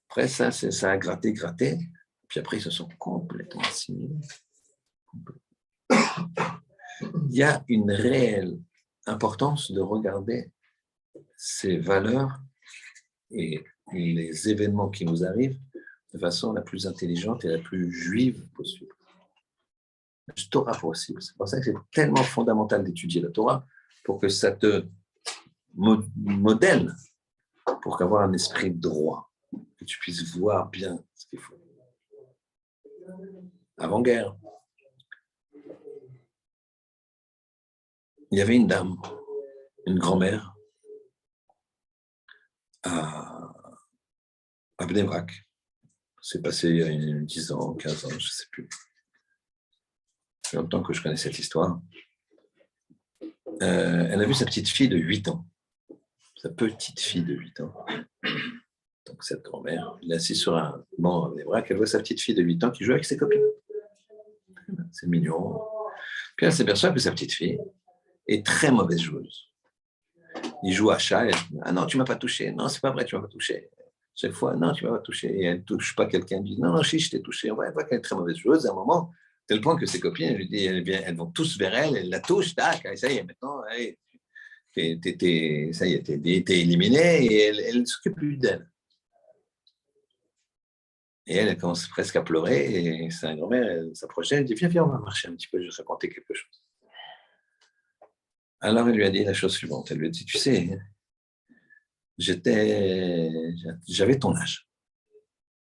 Après, ça a gratté. Puis après, ils se sont complètement assimilés. Il y a une réelle importance de regarder ces valeurs et les événements qui nous arrivent de façon la plus intelligente et la plus juive possible. La Torah possible. C'est pour ça que c'est tellement fondamental d'étudier la Torah pour que ça te modèle, pour qu'avoir un esprit droit, que tu puisses voir bien ce qu'il faut. Avant-guerre, il y avait une dame, une grand-mère, à Bnei Brak. C'est passé il y a 10 ans, 15 ans, je ne sais plus. Ça fait longtemps que je connais cette histoire. Elle a vu sa petite fille de 8 ans. Sa petite fille de 8 ans. Donc cette grand-mère, elle est assise sur un banc à Bnei Brak, elle voit sa petite fille de 8 ans qui joue avec ses copines. C'est mignon. Puis elle s'aperçoit que sa petite fille est très mauvaise joueuse. Il joue à chat, elle dit, ah non, tu ne m'as pas touché. Non, c'est pas vrai, tu ne m'as pas touché. Chaque fois, non, tu ne m'as pas touché. Et elle ne touche pas quelqu'un, elle dit, non, si, je t'ai touché. Elle voit qu'elle est très mauvaise joueuse à un moment, tel point que ses copines, elle lui dit, elles vont tous vers elle, elle la touche, tac, ça y est, maintenant, allez, ça y est, t'es éliminé, et elle ne s'occupe plus d'elle. Et elle commence presque à pleurer, et sa grand-mère, elle s'approchait, elle dit, viens, on va marcher un petit peu, je vais te raconter quelque chose. Alors, elle lui a dit la chose suivante, elle lui a dit, tu sais, j'avais ton âge.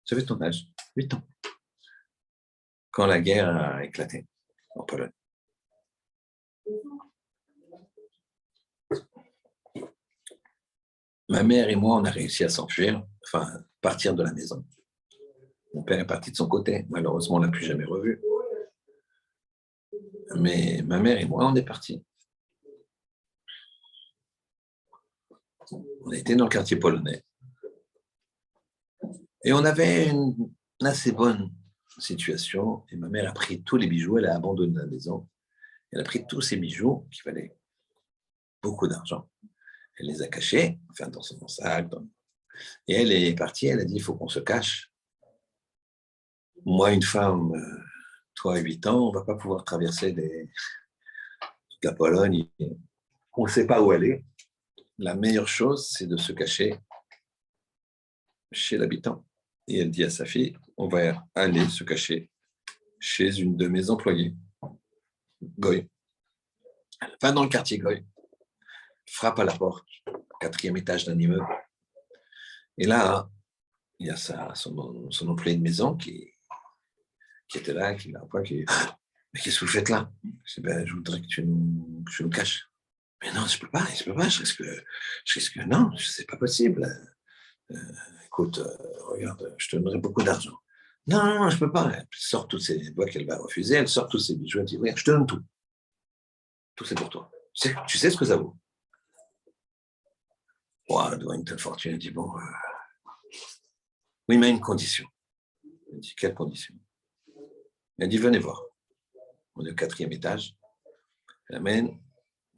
J'avais ton âge, 8 ans, quand la guerre a éclaté en Pologne. Ma mère et moi, on a réussi à s'enfuir, enfin, partir de la maison. Mon père est parti de son côté. Malheureusement, on ne l'a plus jamais revu. Mais ma mère et moi, on est partis. On était dans le quartier polonais. Et on avait une assez bonne situation. Et ma mère a pris tous les bijoux, elle a abandonné la maison. Elle a pris tous ces bijoux qui valaient beaucoup d'argent. Elle les a cachés, enfin dans son sac. Et elle est partie, elle a dit, il faut qu'on se cache. Moi, une femme, toi, 8 ans, on ne va pas pouvoir traverser la Pologne. On ne sait pas où aller. La meilleure chose, c'est de se cacher chez l'habitant. Et elle dit à sa fille, on va aller se cacher chez une de mes employées, Goy. Elle va dans le quartier Goy, frappe à la porte, 4e étage d'un immeuble. Et là, il y a son employé de maison qui était là, qui l'a pas, qui mais qu'est-ce que vous faites là? Je dis, ben, je voudrais que tu nous caches. Mais non, je peux pas, je risque, non, c'est pas possible. Euh, écoute, regarde, je te donnerai beaucoup d'argent. Non, non, non, je peux pas. Elle sort toutes ses, elle voit qu'elle va refuser, elle sort tous ses bijoux, elle dit, regarde, je te donne tout. Tout c'est pour toi. Tu sais ce que ça vaut. Wow, devant une telle fortune, elle dit, bon, oui, mais à une condition. Elle dit, quelle condition? Elle dit, venez voir. On est au 4e étage. Elle amène,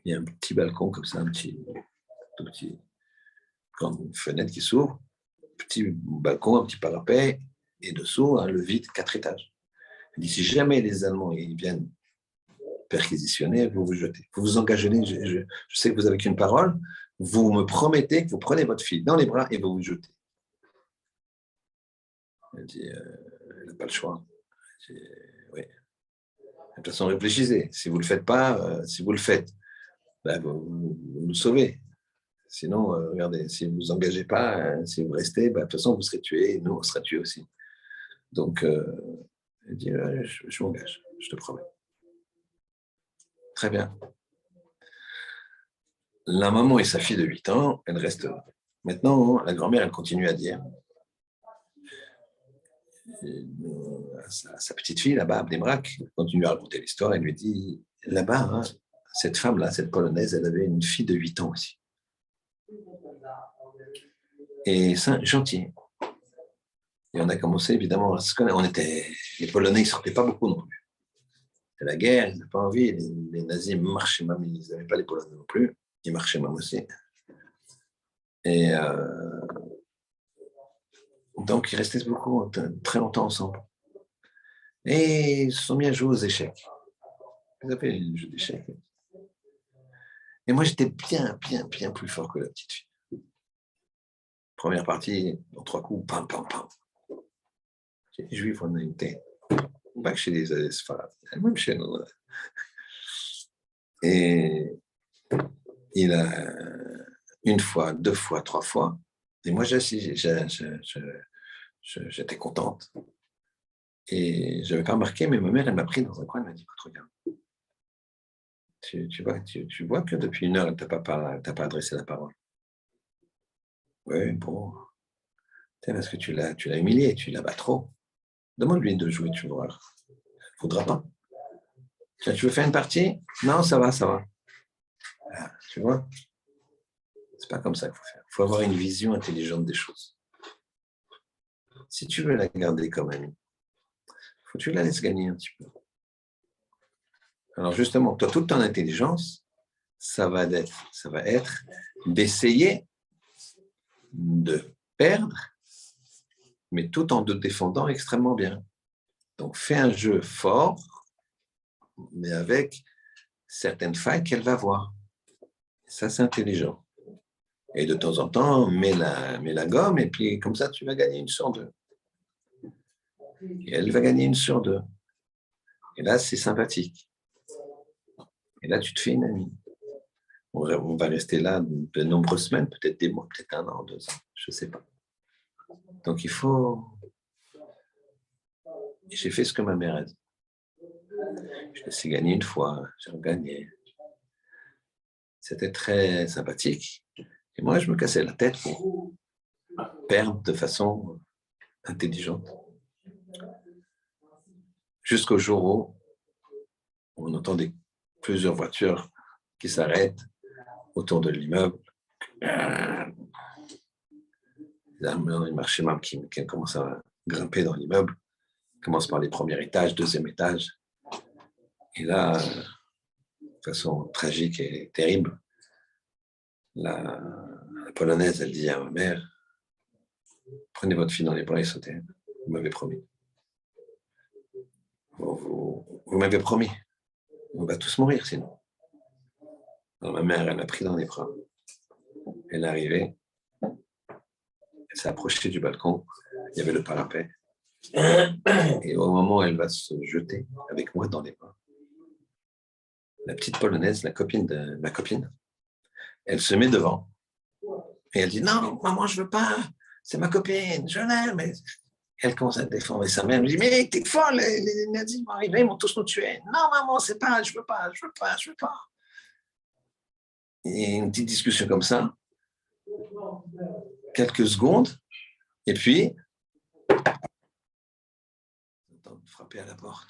il y a un petit balcon comme ça, tout petit, grande fenêtre qui s'ouvre, petit balcon, un petit parapet, et dessous, le vide, 4 étages. Elle dit, si jamais les Allemands ils viennent perquisitionner, vous vous jetez. Vous vous engagez, je sais que vous avez qu'une parole, vous me promettez que vous prenez votre fille dans les bras et vous vous jetez. Elle dit, elle n'a pas le choix. Elle dit, oui. De toute façon, réfléchissez. Si vous ne le faites pas, si vous le faites, ben, vous nous sauvez. Sinon, regardez, si vous ne vous engagez pas, si vous restez, ben, de toute façon, vous serez tués et nous, on sera tués aussi. Donc, elle dit, je m'engage, je te promets. Très bien. La maman et sa fille de 8 ans, elles restent là. Maintenant, la grand-mère, elle continue à dire à sa petite fille là-bas, Abdemrak, continue à raconter l'histoire, elle lui dit, là-bas, hein, cette femme-là, cette Polonaise, elle avait une fille de 8 ans aussi. Et ça, gentil. Et on a commencé évidemment à se connaître. Les Polonais, ils ne sortaient pas beaucoup non plus. C'était la guerre, ils n'avaient pas envie. Les nazis marchaient même, ils n'avaient pas les Polonais non plus. Ils marchaient même aussi. Et donc, ils restaient beaucoup, très longtemps ensemble. Et ils se sont mis à jouer aux échecs. Ils avaient le jeu d'échecs. Et moi, j'étais bien plus fort que la petite fille. Première partie, en 3 coups, pam, pam, pam. Les Juifs, on a une tête. Pas que chez les Sfarades, même chez nous. Et il a une fois, 2 fois, 3 fois. Et moi, j'étais contente. Et je n'avais pas remarqué, mais ma mère, elle m'a pris dans un coin, elle m'a dit, écoute, regarde. Tu vois que depuis 1 heure, elle ne t'a pas adressé la parole. Oui, bon. Parce que tu l'as humilié, tu la bats trop. Demande-lui de jouer, tu vois. Il ne voudra pas. Tu veux faire une partie? Non, ça va, ça va. Ah, tu vois? C'est pas comme ça qu'il faut faire. Il faut avoir une vision intelligente des choses. Si tu veux la garder comme amie, il faut que tu la laisses gagner un petit peu. Alors justement, toi, toute ton intelligence, ça va être d'essayer de perdre, mais tout en te défendant extrêmement bien. Donc, fais un jeu fort, mais avec certaines failles qu'elle va voir. Ça, c'est intelligent. Et de temps en temps, mets la gomme, et puis comme ça, tu vas gagner 1 sur 2. Et elle va gagner 1 sur 2. Et là, c'est sympathique. Et là, tu te fais une amie. On va rester là de nombreuses semaines, peut-être des mois, peut-être 1 an, 2 ans, je ne sais pas. Donc, il faut... Et j'ai fait ce que ma mère a dit. Je laissais gagner 1 fois, j'ai regagné. C'était très sympathique. Et moi, je me cassais la tête pour perdre de façon intelligente. Jusqu'au jour où on entendait plusieurs voitures qui s'arrêtent autour de l'immeuble. Là, il marchait même qui commence à grimper dans l'immeuble. Il commence par les premiers étages, 2e étage. Et là, de façon tragique et terrible, la Polonaise, elle dit à ma mère, prenez votre fille dans les bras et sautez. Vous m'avez promis. Vous m'avez promis. On va tous mourir sinon. Alors ma mère, elle m'a pris dans les bras. Elle est arrivée. Elle s'est approchée du balcon. il y avait le parapet. Et au moment où elle va se jeter avec moi dans les bras, la petite Polonaise, la copine de ma copine, elle se met devant et elle dit non, maman, je veux pas, c'est ma copine, je l'aime. Elle commence à défendre sa mère. Elle me dit mais t'es folle, les nazis vont arriver, ils vont tous nous tuer. Non, maman, c'est pas, je veux pas. Et une petite discussion comme ça, quelques secondes, et puis, frapper à la porte.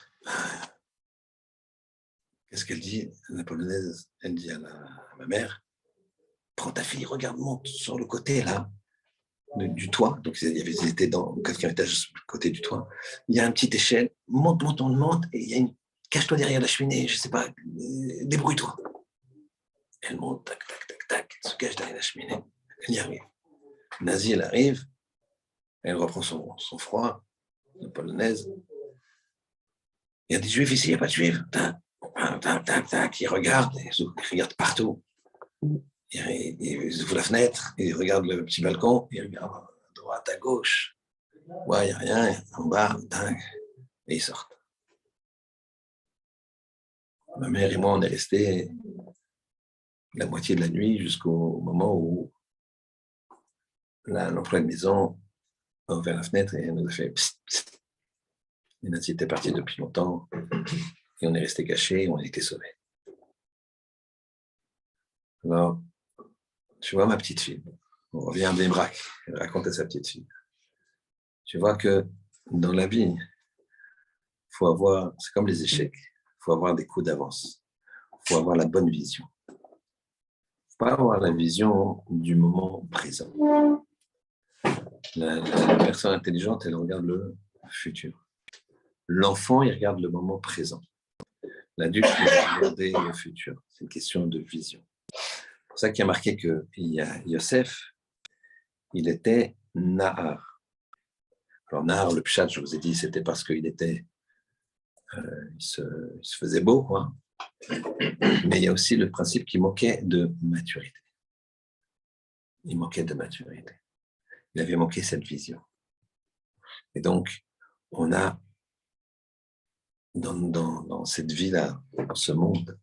Qu'est-ce qu'elle dit, la Polonaise? Elle dit à ma mère, prends ta fille, regarde, monte sur le côté là, du toit. Donc, ils étaient dans le quatrième étage, côté du toit. Il y a une petite échelle, monte, et il y a une. Cache-toi derrière la cheminée, je sais pas, débrouille-toi. Elle monte, tac, elle se cache derrière la cheminée. Elle y arrive. Nazie, elle arrive, elle reprend son froid, la Polonaise. Il y a des juifs ici, il n'y a pas de juifs. Ils regardent partout. Ils ouvrent la fenêtre, ils regardent le petit balcon, ils regardent à droite, à gauche. Ouais, il n'y a rien, en bas, et ils sortent. Ma mère et moi, on est restés la moitié de la nuit jusqu'au moment où l'employé de maison a ouvert la fenêtre et elle nous a fait psst, psst. Les nazis étaient partis depuis longtemps et on est resté cachés et on a été sauvés. Alors, tu vois ma petite fille, on revient à Bébrac, elle raconte à sa petite fille. Tu vois que dans la vie, faut avoir, c'est comme les échecs, il faut avoir des coups d'avance, il faut avoir la bonne vision. Il ne faut pas avoir la vision du moment présent. La personne intelligente, elle regarde le futur. L'enfant, il regarde le moment présent. L'adulte, il va regarder le futur. C'est une question de vision. C'est pour ça qu'il y a marqué que Yosef, il était Nahar. Alors Nahar, le pshat, je vous ai dit, c'était parce qu'il était, il se faisait beau, quoi. Mais il y a aussi le principe qu'il manquait de maturité. Il manquait de maturité. Il avait manqué cette vision. Et donc, on a, dans cette vie-là, dans ce monde,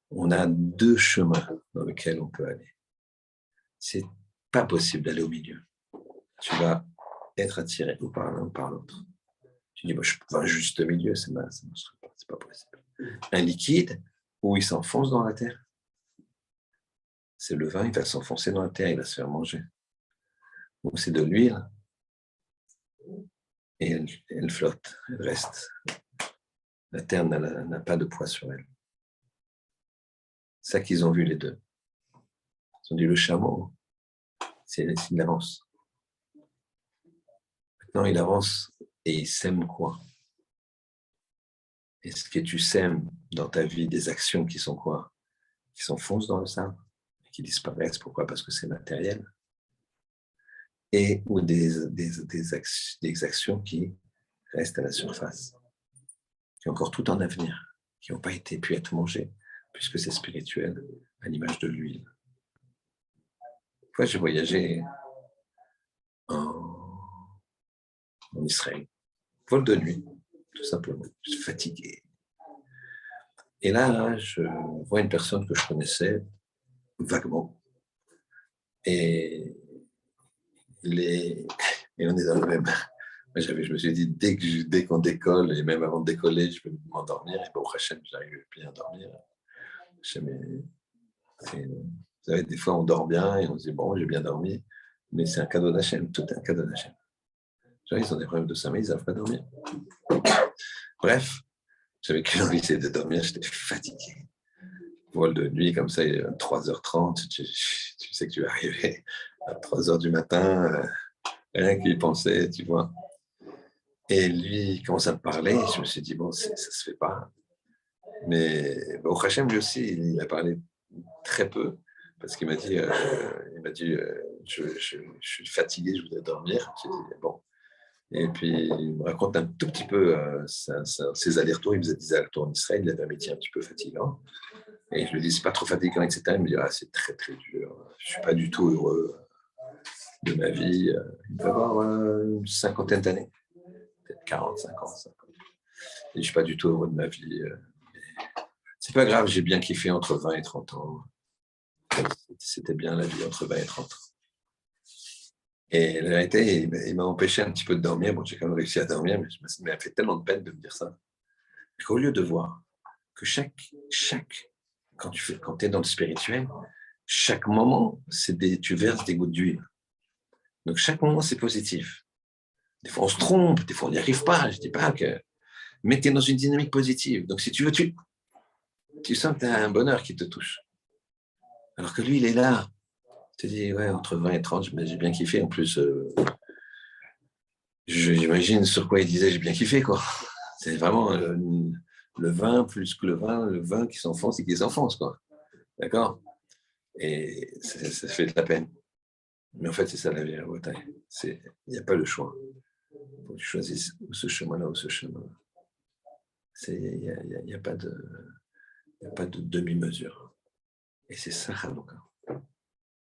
on a deux chemins dans lesquels on peut aller. C'est pas possible d'aller au milieu. Tu vas être attiré ou par l'un ou par l'autre. Tu dis, je vais un juste milieu, ça ne marche pas, c'est pas possible. Un liquide où il s'enfonce dans la terre, c'est le vin, il va s'enfoncer dans la terre, il va se faire manger. Ou c'est de l'huile, et elle flotte, elle reste. La terre n'a pas de poids sur elle. C'est ça qu'ils ont vu les deux. Ils ont dit, le chameau, il avance. Maintenant, il avance et il sème quoi? Est-ce que tu sèmes dans ta vie des actions qui sont quoi? Qui s'enfoncent dans le sable, qui disparaissent. Pourquoi? Parce que c'est matériel. Et ou des actions qui restent à la surface, qui ont encore tout en avenir, qui n'ont pas pu être mangées, puisque c'est spirituel, à l'image de l'huile. Une fois, j'ai voyagé en Israël, vol de nuit, tout simplement. Je suis fatigué. Et là, je vois une personne que je connaissais vaguement. Et on est dans le même. Je me suis dit, dès qu'on décolle, et même avant de décoller, je vais m'endormir. Et bon, Hachem, j'arrive bien à dormir. Vous savez, des fois, on dort bien et on se dit, bon, j'ai bien dormi. Mais c'est un cadeau d'Hachem, tout est un cadeau d'Hachem. Ils ont des problèmes de sommeil, ils ne savent pas dormir. Bref, j'avais qu'une envie, c'est de dormir, j'étais fatigué. Vol de nuit, comme ça, il est 3h30, tu sais que tu vas arriver à 3h du matin, rien qu'y penser, tu vois. Et lui, il commence à me parler, je me suis dit, bon, ça ne se fait pas. Mais au Hachem, lui aussi, il a parlé très peu, parce qu'il m'a dit, je suis fatigué, je voudrais dormir. J'ai dit, bon. Et puis, il me raconte un tout petit peu ses allers-retours. Il faisait des allers-retours en Israël, il avait un métier un petit peu fatigant. Et je lui dis, c'est pas trop fatigant, etc. Il me dit, c'est très, très dur. Je suis pas du tout heureux. de ma vie. Il doit avoir une cinquantaine d'années, peut-être 45 ans. 50. Et je ne suis pas du tout heureux de ma vie. C'est pas grave, j'ai bien kiffé entre 20 et 30 ans. C'était bien la vie entre 20 et 30 ans. Et la vérité, il m'a empêché un petit peu de dormir. Bon, j'ai quand même réussi à dormir, mais ça m'a fait tellement de peine de me dire ça. Qu'au lieu de voir que quand tu es dans le spirituel, chaque moment, tu verses des gouttes d'huile. Donc, chaque moment, c'est positif. Des fois, on se trompe, des fois, on n'y arrive pas. Je ne dis pas que... Mais tu es dans une dynamique positive. Donc, si tu veux, tu sens que tu as un bonheur qui te touche. Alors que lui, il est là. Tu te dis, ouais, entre 20 et 30, j'ai bien kiffé. En plus, j'imagine sur quoi il disait j'ai bien kiffé, quoi. C'est vraiment le vin plus que le vin qui s'enfonce et qui s'enfonce, quoi. D'accord? Et ça fait de la peine. Mais en fait, c'est ça la vie à la Bretagne. Il n'y a pas le choix. Il faut que tu choisisses ce chemin-là ou ce chemin-là. Il n'y a pas de demi-mesure. Et c'est ça, Hanouka.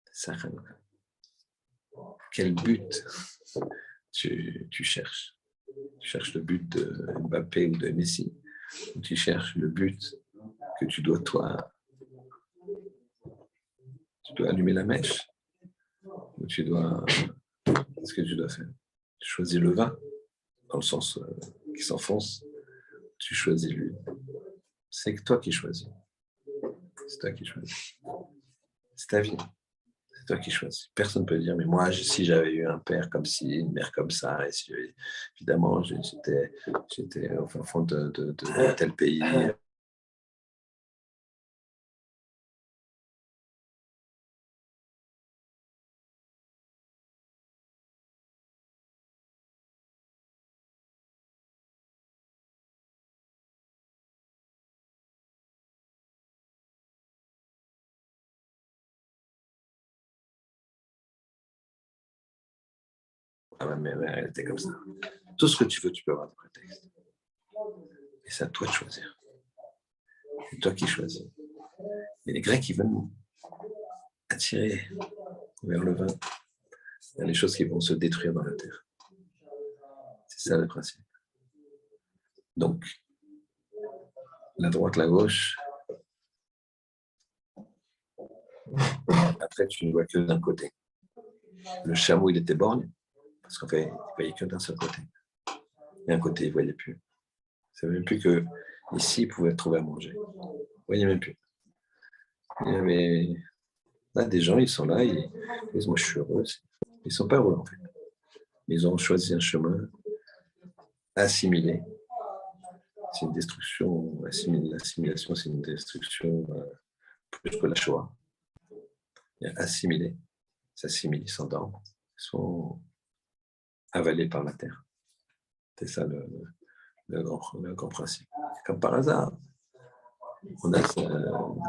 C'est ça, Hanouka. Quel but tu cherches? Tu cherches le but de Mbappé ou de Messi, ou tu cherches le but que tu dois, toi, tu dois allumer la mèche, ou qu'est-ce que tu dois faire? Tu choisis le vin, dans le sens qui s'enfonce, tu choisis l'huile. C'est que toi qui choisis. C'est toi qui choisis. C'est ta vie. C'est toi qui choisis. Personne ne peut dire, mais moi, si j'avais eu un père comme ci, une mère comme ça, et si, évidemment, j'étais au fin fond de tel pays. Ah, ma mère, elle était comme ça. Tout ce que tu veux, tu peux avoir des prétextes. Et c'est à toi de choisir. C'est toi qui choisis. Et les Grecs, ils veulent nous attirer vers le vin. Il y a des choses qui vont se détruire dans la terre. C'est ça le principe. Donc, la droite, la gauche, après, tu ne vois que d'un côté. Le chameau, il était borgne, parce qu'en fait, il ne voyait que d'un seul côté. Et un côté, il ne voyait plus. Il ne savait même plus qu'ici, il pouvait trouver à manger. Il ne voyait même plus. Il y avait là des gens, ils sont là, ils disent, moi je suis heureux. Ils ne sont pas heureux en fait. Ils ont choisi un chemin assimilé. C'est une destruction, l'assimilation, c'est une destruction plus que la Shoah. Il y a assimilé, ils s'assimilent, ils s'endorment, ils sont avalés par la terre. C'est ça le grand principe. Comme par hasard, on a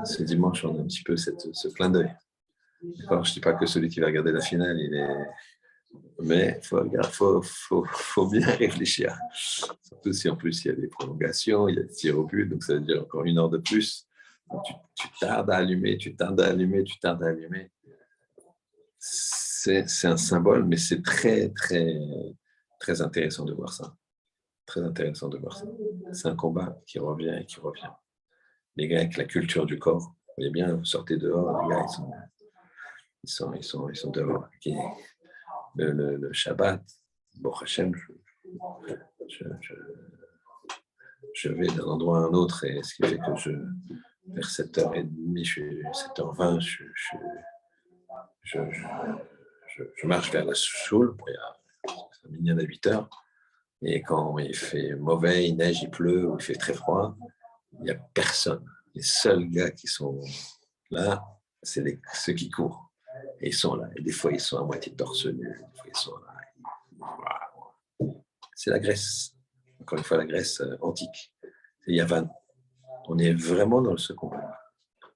ce dimanche, on a un petit peu ce clin d'œil. D'accord, je ne dis pas que celui qui va regarder la finale, il est... Mais il faut bien réfléchir. Surtout si en plus il y a des prolongations, il y a des tirs au but, donc ça veut dire encore 1 heure de plus. Donc tu tardes à allumer, tu tardes à allumer. C'est un symbole, mais c'est très, très, très intéressant de voir ça. Très intéressant de voir ça. C'est un combat qui revient et qui revient. Les gars avec la culture du corps, vous voyez bien, vous sortez dehors, les gars, ils sont dehors. Le Shabbat, bon Hachem, je vais d'un endroit à un autre, et ce qui fait que vers 7h30, 7h20, je marche vers la choule, ça mignon à 8h, et quand il fait mauvais, il neige, il pleut, ou il fait très froid, il n'y a personne. Les seuls gars qui sont là, c'est ceux qui courent. Et ils sont là. Et des fois, ils sont à moitié torse nu. Des fois, ils sont là. C'est la Grèce. Encore une fois, la Grèce antique. C'est Yavan. On est vraiment dans ce combat.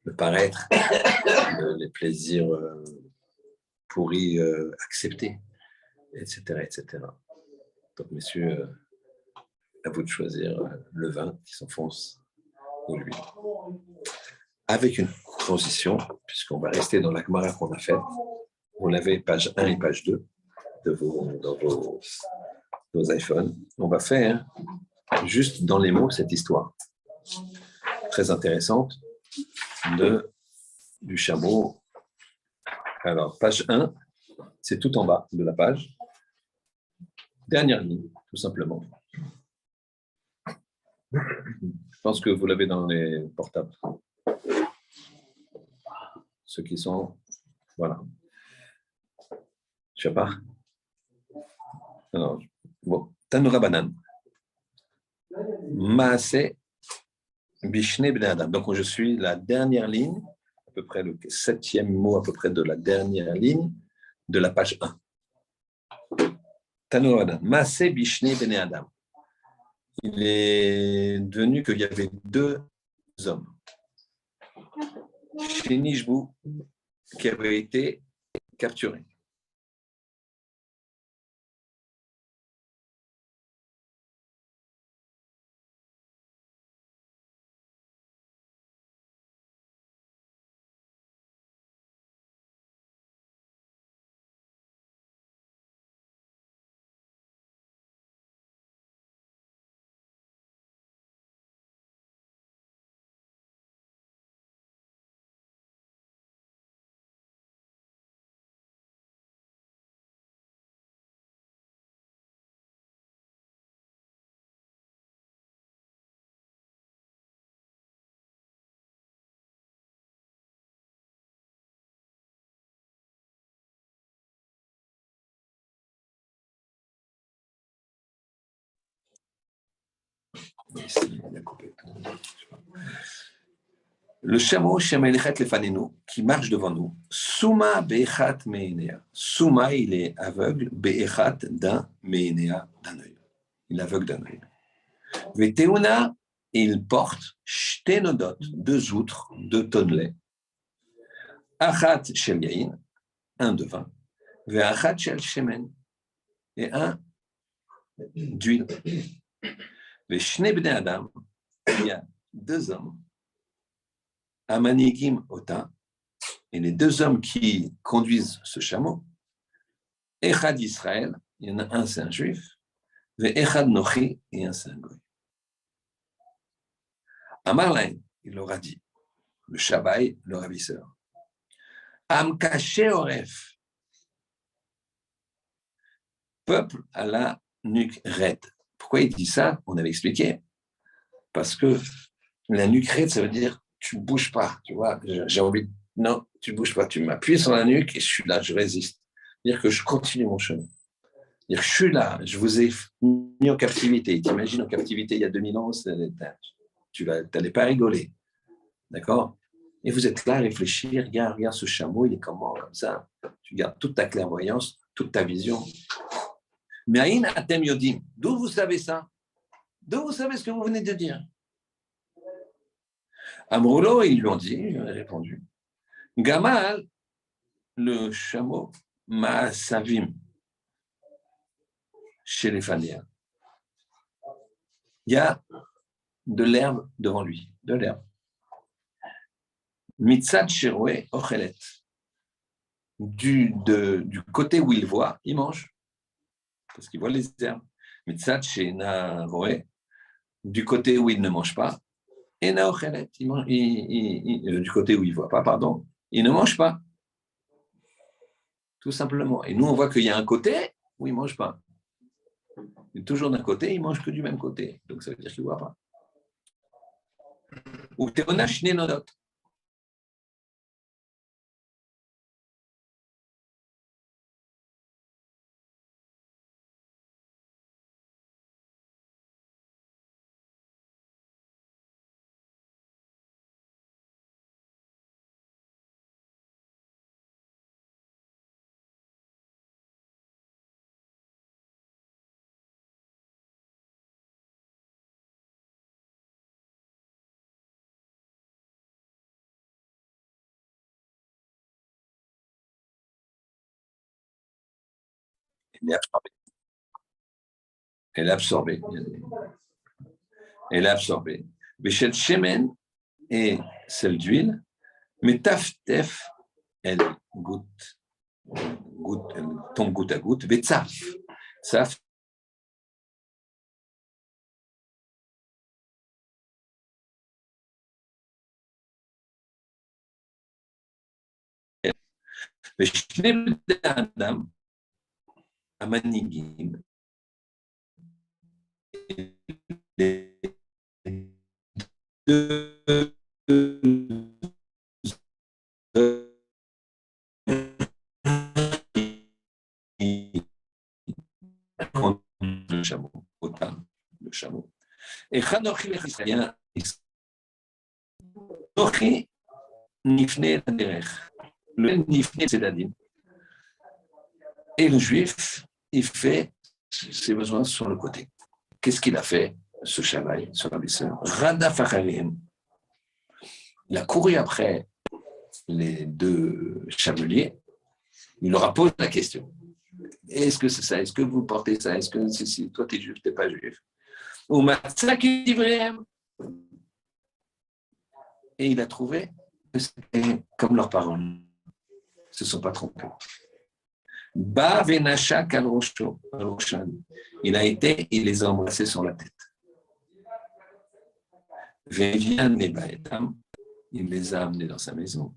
Le paraître, les plaisirs pourris acceptés, etc., etc. Donc, messieurs, à vous de choisir le vin qui s'enfonce ou l'huile. Avec une transition, puisqu'on va rester dans la Gemara qu'on a faite, vous l'avez page 1 et page 2 dans vos iPhones. On va faire juste dans les mots cette histoire très intéressante du chameau. Alors, page 1, c'est tout en bas de la page. Dernière ligne, tout simplement. Je pense que vous l'avez dans les portables. Ceux qui sont... Voilà. Je sais pas. Alors, bon. Tanura Banan. Maase Bishne Bnei Adam. Donc, je suis la dernière ligne, à peu près le 7e mot, à peu près de la dernière ligne de la page 1. Tanura Banan. Maase Bishne Bnei Adam. Il est devenu qu'il y avait 2 hommes. Shinishbu, qui avaient été capturés. Le chameau, qui marche devant nous, Souma Be'echat Meinea. Souma, il est aveugle, Be'echat d'un Meinea, d'un œil. Il est aveugle d'un œil. Veteuna, il porte Shtenodot, 2 outres, 2 tonnes de lait. Achat Shel Yain, 1 de vin. Ve'achat Shel Shemen, et 1 d'huile. Ve'shne Bnei Adam, il y a 2 hommes. Amanigim Ota, et les 2 hommes qui conduisent ce chameau, Echad Israël, il y en a un, c'est un juif, et Echad Nochi, et un, c'est un goy. Amarlain, il leur a dit, le Shabbai, le ravisseur, Am Kaché Oref, peuple à la nuque raide. Pourquoi il dit ça? On avait expliqué. Parce que la nuque raide, ça veut dire tu ne bouges pas, tu vois. J'ai envie de... Non, tu ne bouges pas. Tu m'appuies sur la nuque et je suis là, je résiste. C'est-à-dire que je continue mon chemin. C'est-à-dire que je suis là, je vous ai mis en captivité. T'imagines en captivité il y a 2000 ans, tu n'allais pas rigoler. D'accord? Et vous êtes là à réfléchir, regarde ce chameau, il est comment, comme ça. Tu gardes toute ta clairvoyance, toute ta vision. Mais Aïn Atem Yodim, d'où vous savez ça? D'où vous savez ce que vous venez de dire? Amroulo, ils lui ont dit, il a répondu. Gamal, le chameau, Maasavim, chez les Phanéens. Il y a de l'herbe devant lui, de l'herbe. Mitzad Sheroé Ochelet. Du côté où il voit, il mange. Parce qu'il voit les herbes. Mitzad Shena Roé. Du côté où il ne mange pas, Ena Ochelet. Du côté où il ne voit pas, pardon, il ne mange pas. Tout simplement. Et nous, on voit qu'il y a un côté où il ne mange pas. Et toujours d'un côté, il ne mange que du même côté. Donc, ça veut dire qu'il ne voit pas. Ou Théona Shnenodot. Elle est absorbée. Elle est absorbée. Béchel Shemen et celle d'huile, mais Taftef, elle goûte tombe goutte à goutte, Betsaf. Tsaf, ושני בני האדם המנהיגים le chameau, autant le chameau. Et Chanochi l'Israélien, Nochi nifne la derech. Le nifne, c'est la dîme. Et le juif, il fait ses besoins sur le côté. Qu'est-ce qu'il a fait, ce Shammai, ce Rabbi Seur? Radaf Acharim. Il a couru après les deux chameliers. Il leur a posé la question. Est-ce que c'est ça? Est-ce que vous portez ça? Est-ce que si toi, tu es juif, tu n'es pas juif? Ou Matzaki Divrem. Et il a trouvé que c'était comme leurs parents. Ils ne se sont pas trompés. Ba Venasha Kalrosho. Il a été, il les a embrassés sur la tête. Vevian Nebaetam, il les a amenés dans sa maison.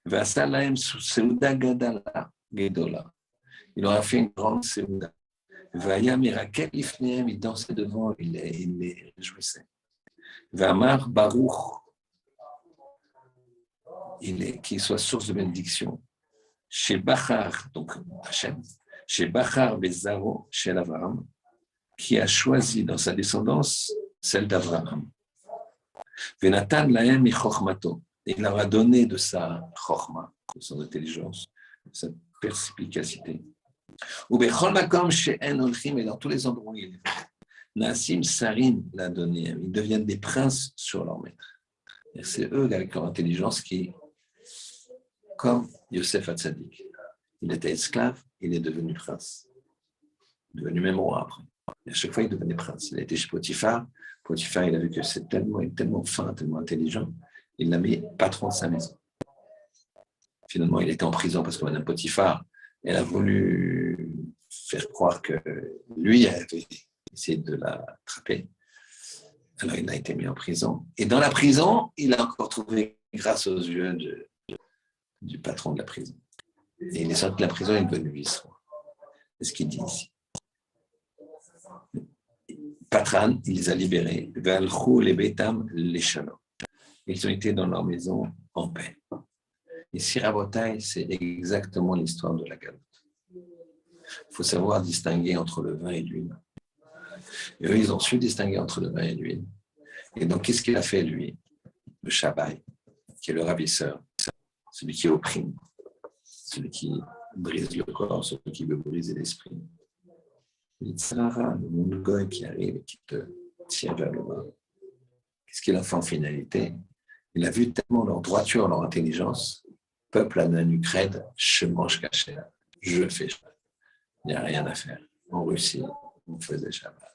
Vasalaem Seuda Gadala Gedola. Il leur a fait une grande Seuda. Vaya Mirakel Ifneem, il dansait devant, il les réjouissait. Vamar Baruch, qu'il soit source de bénédiction. Chez Bachar, donc Hachem, chez Bachar Bezaro, chez Abraham, qui a choisi dans sa descendance celle d'Abraham. Venatan Lahem mi Chochmato, il leur a donné de sa Chochma, de son intelligence, de sa perspicacité. Ou Bechol Makom chez En Olchim, et dans tous les endroits où il est. Nassim Sarim l'a donné, ils deviennent des princes sur leur maître. Et c'est eux, avec leur intelligence, qui, comme Yosef Hatzadik, il était esclave, il est devenu prince. Il est devenu même roi après. Et à chaque fois, il devenait prince. Il a été chez Potiphar. Potiphar, il a vu que c'est tellement fin, tellement intelligent, il l'a mis patron de sa maison. Finalement, il était en prison parce que Madame Potiphar, elle a voulu faire croire que lui avait essayé de l'attraper. Alors, il a été mis en prison. Et dans la prison, il a encore trouvé grâce aux yeux du patron de la prison. Et il est sorti de la prison, il est devenu vice-roi. C'est ce qu'il dit ici. Patran, il les a libérés. Ils ont été dans leur maison en paix. Ici, Rabotai, c'est exactement l'histoire de la galoute. Il faut savoir distinguer entre le vin et l'huile. Et eux, ils ont su distinguer entre le vin et l'huile. Et donc, qu'est-ce qu'il a fait, lui? Le Shabbai, qui est le ravisseur, celui qui opprime, celui qui brise le corps, celui qui veut briser l'esprit. Le monde goy qui arrive et qui te tire vers le bas. Qu'est-ce qu'il a fait en finalité? Il a vu tellement leur droiture, leur intelligence. Peuple à Ukraine, je mange caché, je fais Shabbat. Il n'y a rien à faire. En Russie, on faisait Shabbat.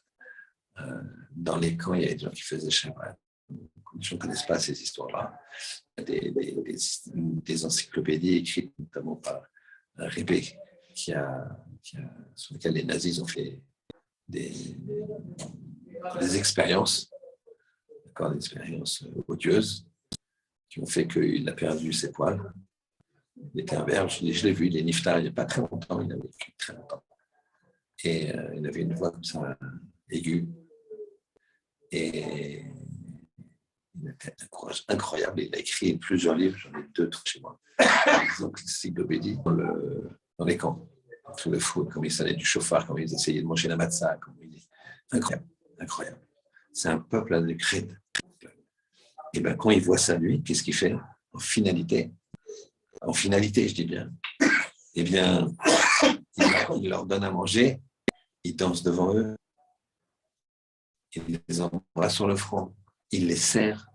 Dans les camps, il y a des gens qui faisaient Shabbat. Les gens ne connaissent pas ces histoires-là. Il y a des encyclopédies écrites notamment par Rébé, sur lesquelles les nazis ont fait des expériences, des expériences odieuses, qui ont fait qu'il a perdu ses poils. Il était un verbe, je l'ai vu, il est niftar il n'y a pas très longtemps, il a vécu très longtemps. Et il avait une voix comme ça, aiguë. Et il était incroyable. Il a écrit plusieurs livres, j'en ai 2 chez moi. Donc, l'encyclopédie dans les camps, tout le foot, comme ils salaient du chauffard, comme ils essayaient de manger la matzah. Incroyable, incroyable. C'est un peuple à de crête. Et bien, quand il voit ça, lui, qu'est-ce qu'il fait? En finalité, je dis bien, eh bien, il leur donne à manger, il danse devant eux, il les embrasse sur le front, il les serre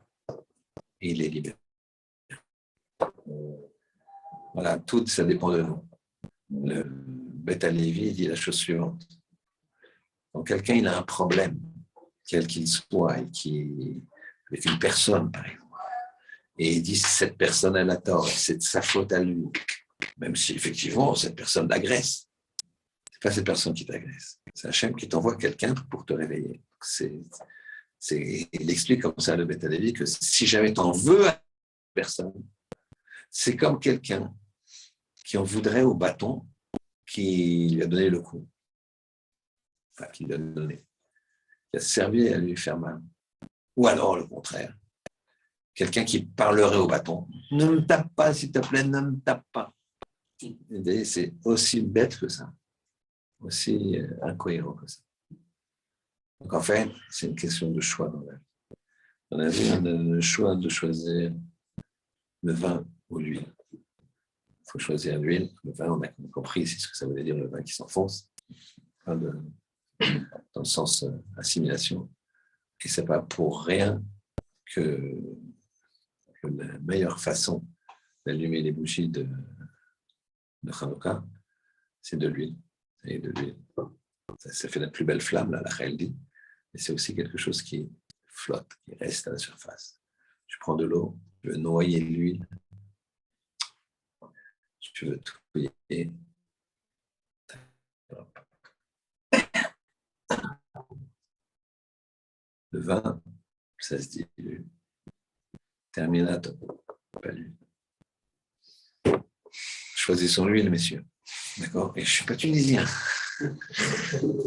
et il les libère. Voilà, tout ça dépend de nous. Le Beth Alevi dit la chose suivante. Quand quelqu'un il a un problème, quel qu'il soit, avec une personne, par exemple, et il dit cette personne elle a tort, c'est de sa faute à lui, même si effectivement cette personne l'agresse. C'est pas cette personne qui t'agresse, c'est Hachem qui t'envoie quelqu'un pour te réveiller. Il explique comme ça le Beth Halevi que si jamais t'en veux à personne, c'est comme quelqu'un qui en voudrait au bâton qui lui a donné le coup, enfin qui lui a donné, qui a servi à lui faire mal. Ou alors le contraire, quelqu'un qui parlerait au bâton. Ne me tape pas, s'il te plaît, ne me tape pas. C'est aussi bête que ça, aussi incohérent que ça. Donc en fait, c'est une question de choix dans la vie. On a vu le choix de choisir le vin ou l'huile. Il faut choisir l'huile. Le vin, on a compris ici ce que ça voulait dire, le vin qui s'enfonce, dans le sens assimilation. Et ce n'est pas pour rien que la meilleure façon d'allumer les bougies de Hanouka, c'est de l'huile. Et de l'huile. Ça fait la plus belle flamme, là, la Chel dit. Mais c'est aussi quelque chose qui flotte, qui reste à la surface. Tu prends de l'eau, tu veux noyer l'huile, tu veux touiller. Le vin, ça se dilue. Terminato, pas l'huile. Choisissons l'huile, messieurs. D'accord? Et je ne suis pas tunisien.